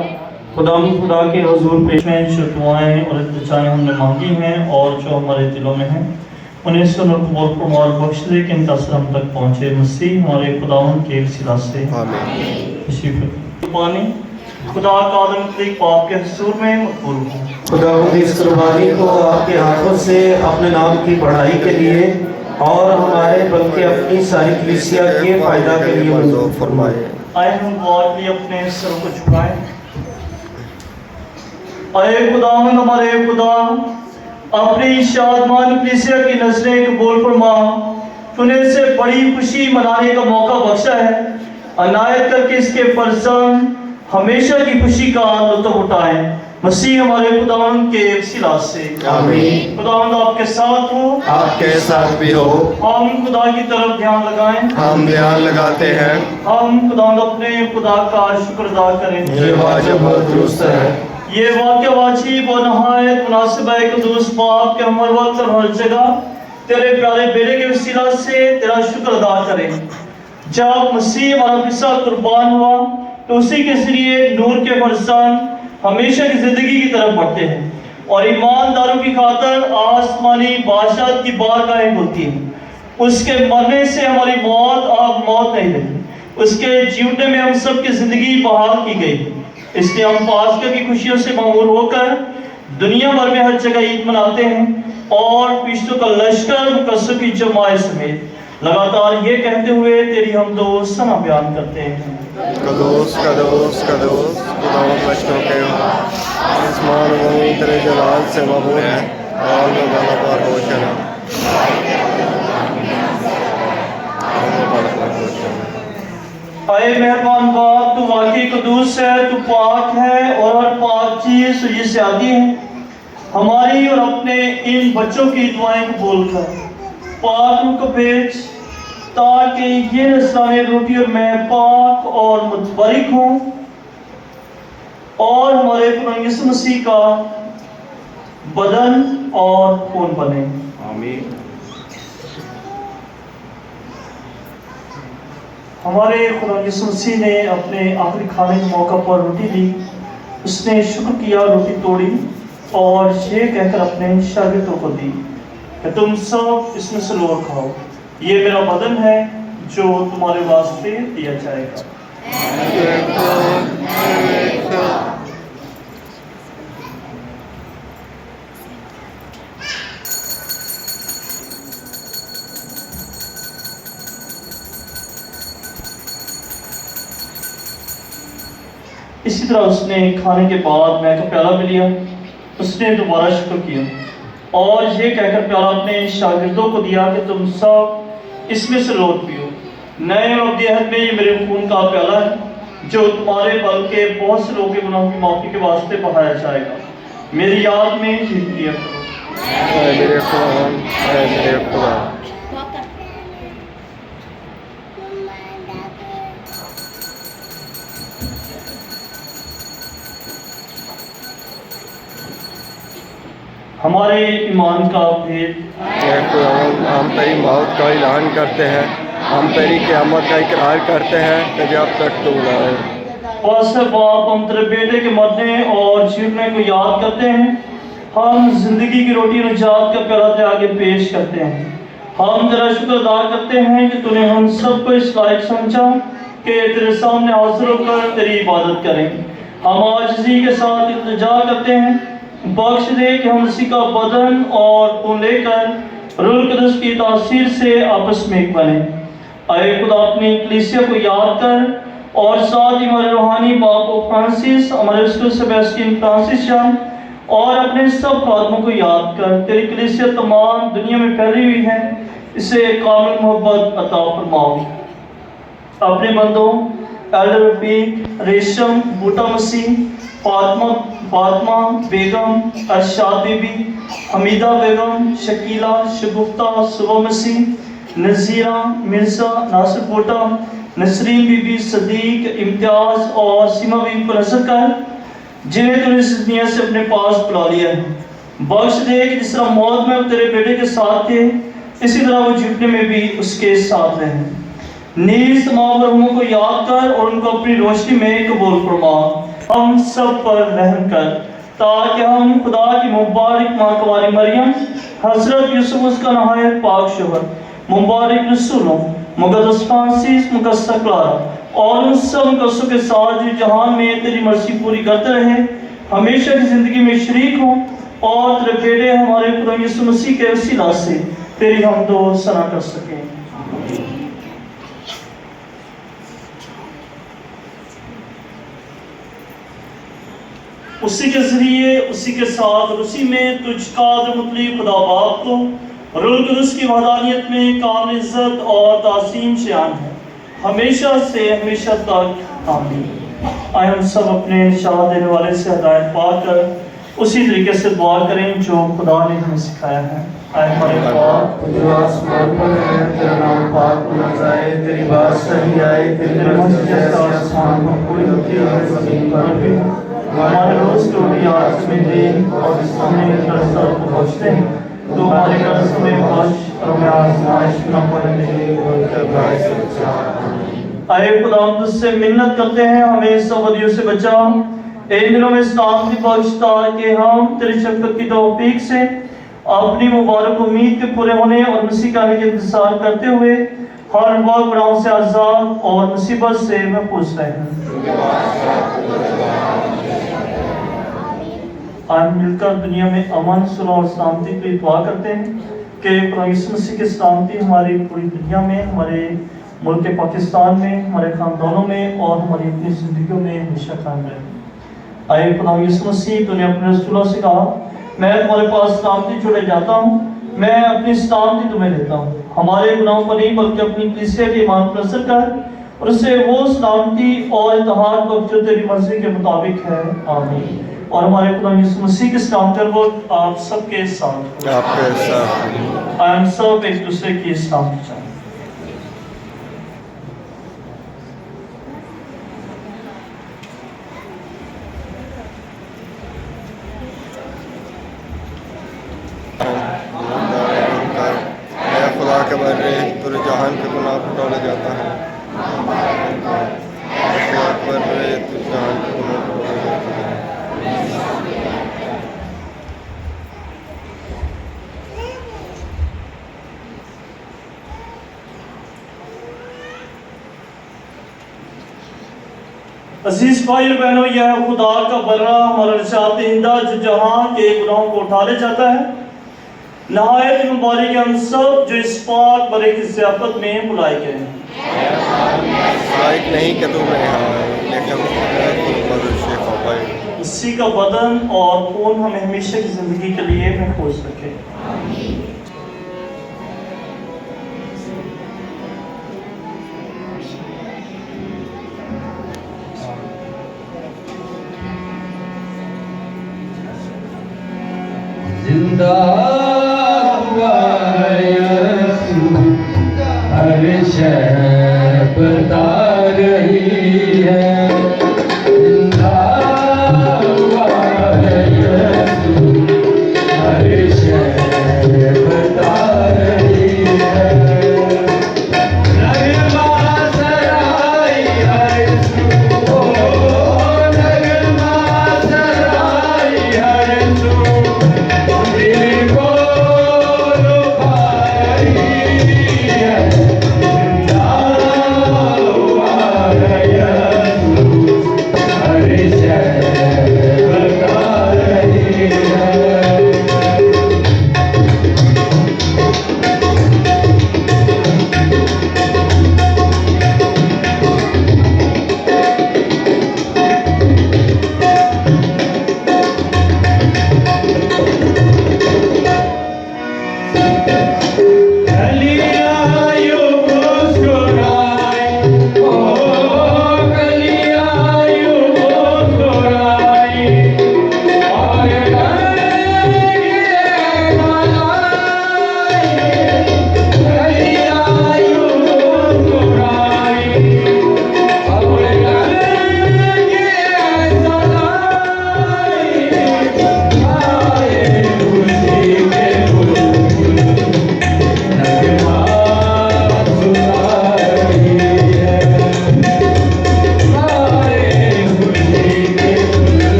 خدا کے حضور پیش میں جو دعائیں اور التجائیں ہم نے مانگی ہیں اور جو ہمارے دلوں میں ہیں انہیں سن اور قبول فرما اور بخش دے کہ ان کا اثر ہم تک پہنچے. مسیح ہمارے خداوند کے وسیلہ سے قربانی خدا کا عالم تخلیق پاک کے حضور میں مقبول ہو. خداوند اس قربانی کو آپ کے ہاتھوں سے اپنے نام کی بڑائی کے لیے اور ہمارے بلکہ اپنی ساری کلیسیا کے فائدہ کے لیے منظور فرمائے. آئے ہم دعا کے لیے اپنے سروں کو جھکائیں. اے خداوند ہمارے خدا اپنی شادمان کلیسیا کی نظریں قبول فرما. تُنے سے بڑی خوشی منانے کا موقع بخشا ہے. عنایت کر کے اس کے فرزند ہمیشہ کی خوشی کا لطف اٹھائیں. مسیح ہمارے خداوند کے وسیلہ سے آمین. خداوند آپ کے ساتھ ہو. آپ کے ساتھ بھی ہو. ہم خدا کی طرف دھیان لگائیں. ہم دھیان لگاتے ہیں. ہم خداوند اپنے خدا کا شکر ادا کریں. یہ واجب اور درست ہے. یہ واقعہ واجب و نہایت مناسب ہے قدوس باپ کہ ہم ہر وقت اور ہر جگہ تیرے پیارے بیٹے کے وسیلہ سے تیرا شکر ادا کریں. جب مسیح ہمارا قصہ قربان ہوا تو اسی کے ذریعے نور کے فرزند ہمیشہ کی زندگی کی طرف بڑھتے ہیں اور ایمانداروں کی خاطر آسمانی بادشاہت کی بارگاہیں ہوتی ہیں. اس کے مرنے سے ہماری موت اب موت نہیں رہی. اس کے جیونے میں ہم سب کی زندگی بحال کی گئی. اس لیے ہم پاسکہ کی خوشیوں سے معمور ہو کر دنیا بھر میں ہر جگہ عید مناتے ہیں اور فرشتوں کا لشکر مقدسوں کی جماعت سمیت لگاتار یہ کہتے ہوئے تیری حمد و ثنا بیان کرتے ہیں. قدوس قدوس قدوس خداوند لشکروں کے آسمان و زمین تیرے جلال سے مبہوت ہے اور میں بالا پر روشن ہے. اے مہربان باپ تو واقعی قدوس ہے. تو پاک ہے اور ہر پاک چیز تجھ سے آتی ہے. ہماری اور اپنے ان بچوں کی دعائیں قبول کر. پاک روح کو بھیج تاکہ یہ نذرانی روٹی اور میں پاک اور متبرک ہوں اور ہمارے خدا یسوع مسیح کا بدن اور خون بنے. آمین. ہمارے خدا یسوع مسیح نے اپنے آخری کھانے کے موقع پر روٹی لی. اس نے شکر کیا, روٹی توڑی اور یہ کہہ کر اپنے شاگردوں کو دی کہ تم سب اس میں سے لو کھاؤ. یہ میرا بدن ہے جو تمہارے واسطے دیا جائے گا. اسی طرح اس نے کھانے کے بعد میں کا پیالہ بھی لیا. اس نے دوبارہ شکر کیا اور یہ کہہ کر پیالہ اپنے شاگردوں کو دیا کہ تم سب اس میں سے لوٹ پیو. نئے اور ابدی عہد میں یہ میرے خون کا پیالہ ہے جو تمہارے بلکہ بہت سے لوگوں کے گناہوں کی معافی کے واسطے بہایا جائے گا. میری یاد میں یہ کیا کرو. اے میرے خدا, اے میرے خدا. ہمارے ایمان کا بھید. اے خداوند ہم تیری موت کا اعلان کرتے ہیں. ہم تیری قیامت کا اقرار کرتے ہیں کہ جب تک تو نہ آئے. بس باپ ہم تیرے بیٹے کے مرنے اور جینے کو یاد کرتے ہیں. ہم زندگی کی روٹی نجات کا پیالہ تیرے آگے پیش کرتے ہیں. ہم تیرا شکر ادا کرتے ہیں کہ تو نے ہم سب کو اس لائق سمجھا کہ تیرے سامنے حاضر ہو کر تیری عبادت کریں. ہم عاجزی کے ساتھ التجا کرتے ہیں, بخش دے کہ ہم مسیح کا بدن اور خون لے کر روح القدس کی تاثیر سے آپس میں ایک بنیں. اے خدا اپنی کلیسیا کو یاد کر اور ساتھ ہی ہمارے روحانی باپ فرانسس, ہمارے اسکول سیباسٹین فرانسس جان اور اپنے سب خادموں کو یاد کر. تیری کلیسیا تمام دنیا میں پھیلی ہوئی ہے, اسے کامل محبت عطا فرماؤ. اپنے بندوں ایلڈر رفیق, ریشم, بوٹا مسیح, فاطمہ بیگم, ارشاد بی بی, حمیدہ بیگم, شکیلہ, شگفتہ, صبح مسیح, نذیرہ, مرزا, ناصر بوٹا, نسرین بی بی, صدیق, امتیاز اور سیما بی کو نظر کر जिन्हें तूने इस दुनिया से अपने पास बुला लिया है। बख्श दे कि जिस तरह मौत में वो तेरे बेटे के साथ थे, इसी तरह वो जीतने में भी उसके साथ रहें। नीज तमाम मरहूमों को याद कर और उनको अपनी रोशनी में कबूल फरमा। हम सब पर रहम कर, ताकि हम खुदा की मुबारक माँ कुंवारी मरियम, हजरत यूसुफ उसका नहायत पाक शोहर, मुबारक रसूलों, मुकद्दस फ्रांसिस, मुकद्दस क्लारा और उन सब मुकद्दसों के साथ जो जहान में तेरी मर्जी पूरी करते रहे, हमेशा की जिंदगी में शरीक हों और तेरे बेटे हमारे खुदा यीशु मसीह के वसीला से तेरी हमदो सना कर सकें। उसी के जरिए, उसी के साथ और उसी में तुझका मुतलिक खुदा बाप को रूह कुदस की वहदानियत में कामिल इज्जत और तासीम शान है, हमेशा से हमेशा तक आमीन। आए हम सब अपने निशान देने वाले से हदायत पाकर उसी तरीके से दुआ करें जो खुदा ने हमें सिखाया है। आए हमारे बाप जो आसमान पर है, तेरा नाम पाक होना जाए, तेरी बात सही आए, तेरी मर्जी जैसे आसमान पर पूरी होती है जमीन पर भी। हमारे रोज की रोटी आज हमें दे और जिस हमने तरस को पहुँचते हैं तो हमारे कर्ज हमें बख्श और हमें आजमाइश न पड़ने दे बल्कि बुराई से बचा। आए खुदा हम तुझसे मिन्नत करते हैं, हमें सब बदियों से बचा। इन दिनों में सलामती बख्शता कि हम तेरी शफ़क़त की तौफीक से अपनी मुबारक उम्मीद के पूरे होने और मसीह का आने के इंतजार करते हुए हर वक्त गुनाहों से आज़ाद और मुसीबत से महफूज रहें। आज मिलकर दुनिया में अमन, सुलह और सलामती के लिए दुआ करते हैं कि खुदा यीशु मसीह की सलामती हमारी पूरी दुनिया में, हमारे मुल्क पाकिस्तान में, हमारे ख़ानदानों में और हमारी अपनी ज़िंदगियों में हमेशा कायम रहे। आए खुदा यीशु मसीह, तूने अपने रसूलों से कहा, मैं तुम्हारे पास सलामती छोड़े जाता हूँ, मैं अपनी सलामती तुम्हें देता हूँ। हमारे गुनाहों पर नहीं बल्कि अपनी कलीसिया के ईमान पर असर कर और उससे वो सलामती और इत्तेहाद बख्श जो तेरी मर्जी के मुताबिक है। आमीन। और हमारे खुदा यीशु मसीह के सलामती वो आप सबके साथ, आपके साथ। हम सब एक दूसरे की सलामती चाहें। खुदा के बदले पूरे जहान के गुनाह को डाला जाता है। खुदा के बदले पूरे जहान के गुनाह को डाला जाता है। अजीज भाई और बहनों, यह खुदा का बर्रा हमारा निशात दहिंदा जो जहां के गुनाहों को उठा ले जाता है। नहायत मुबारक हम सब जो इस पाक बरे की ज़ियाफत में बुलाए गए हैं। लायक नहीं कि तुम यहाँ लेकिन उसी का बदन और खून हमें हमेशा की जिंदगी के लिए महफूज रखे। जिंदा हुआ यीशु हर शय बता रही है। जिंदा हुआ यीशु हर शय बता रही है। नगमा सराय यीशु, नगमा सराय यीशु, दिल को लुभाई है। जिंदा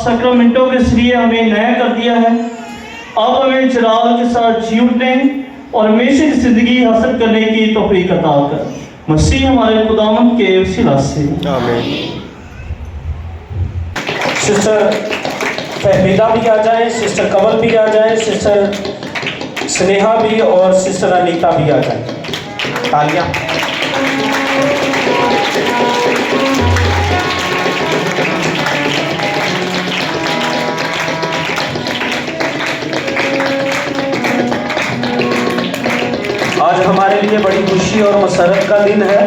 सैक्रामेंटों के जरिए हमें नया कर दिया है। अब हमें जलाल के साथ जी उठने और हमेशा की जिंदगी हासिल करने की तौफीक अता कर। मसीह हमारे खुदावंद के वसीला से आमीन। सिस्टर फहमीदा भी आ जाए, सिस्टर कमल भी आ जाए, सिस्टर स्नेहा भी और सिस्टर अनीता भी आ जाए। तालियां। आज हमारे लिए बड़ी खुशी और मसरत का दिन है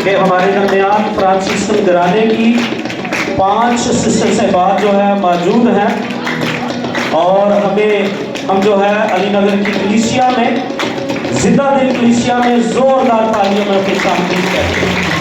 कि हमारे दरमियान फ्रांसीसी घराने की 5 सिस्टर साहिबात जो है मौजूद हैं और हम जो है अली नगर की कलीसिया में जिंदा दिल कलीसिया में जोरदार तालियों में खुश आमदीद करते हैं।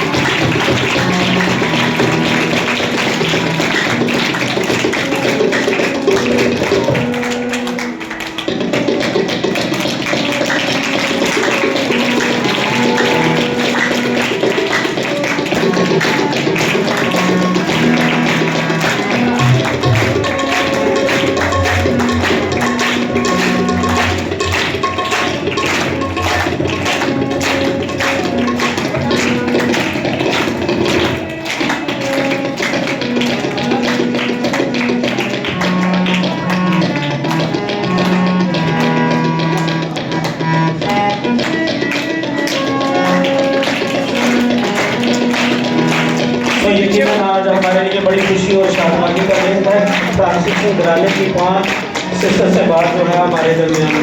आज हमारे लिए बड़ी खुशी और शादमानी का दिन है। फ्रांसीसी घराने की 5 सिस्टर साहिबात जो है हमारे दरमियान।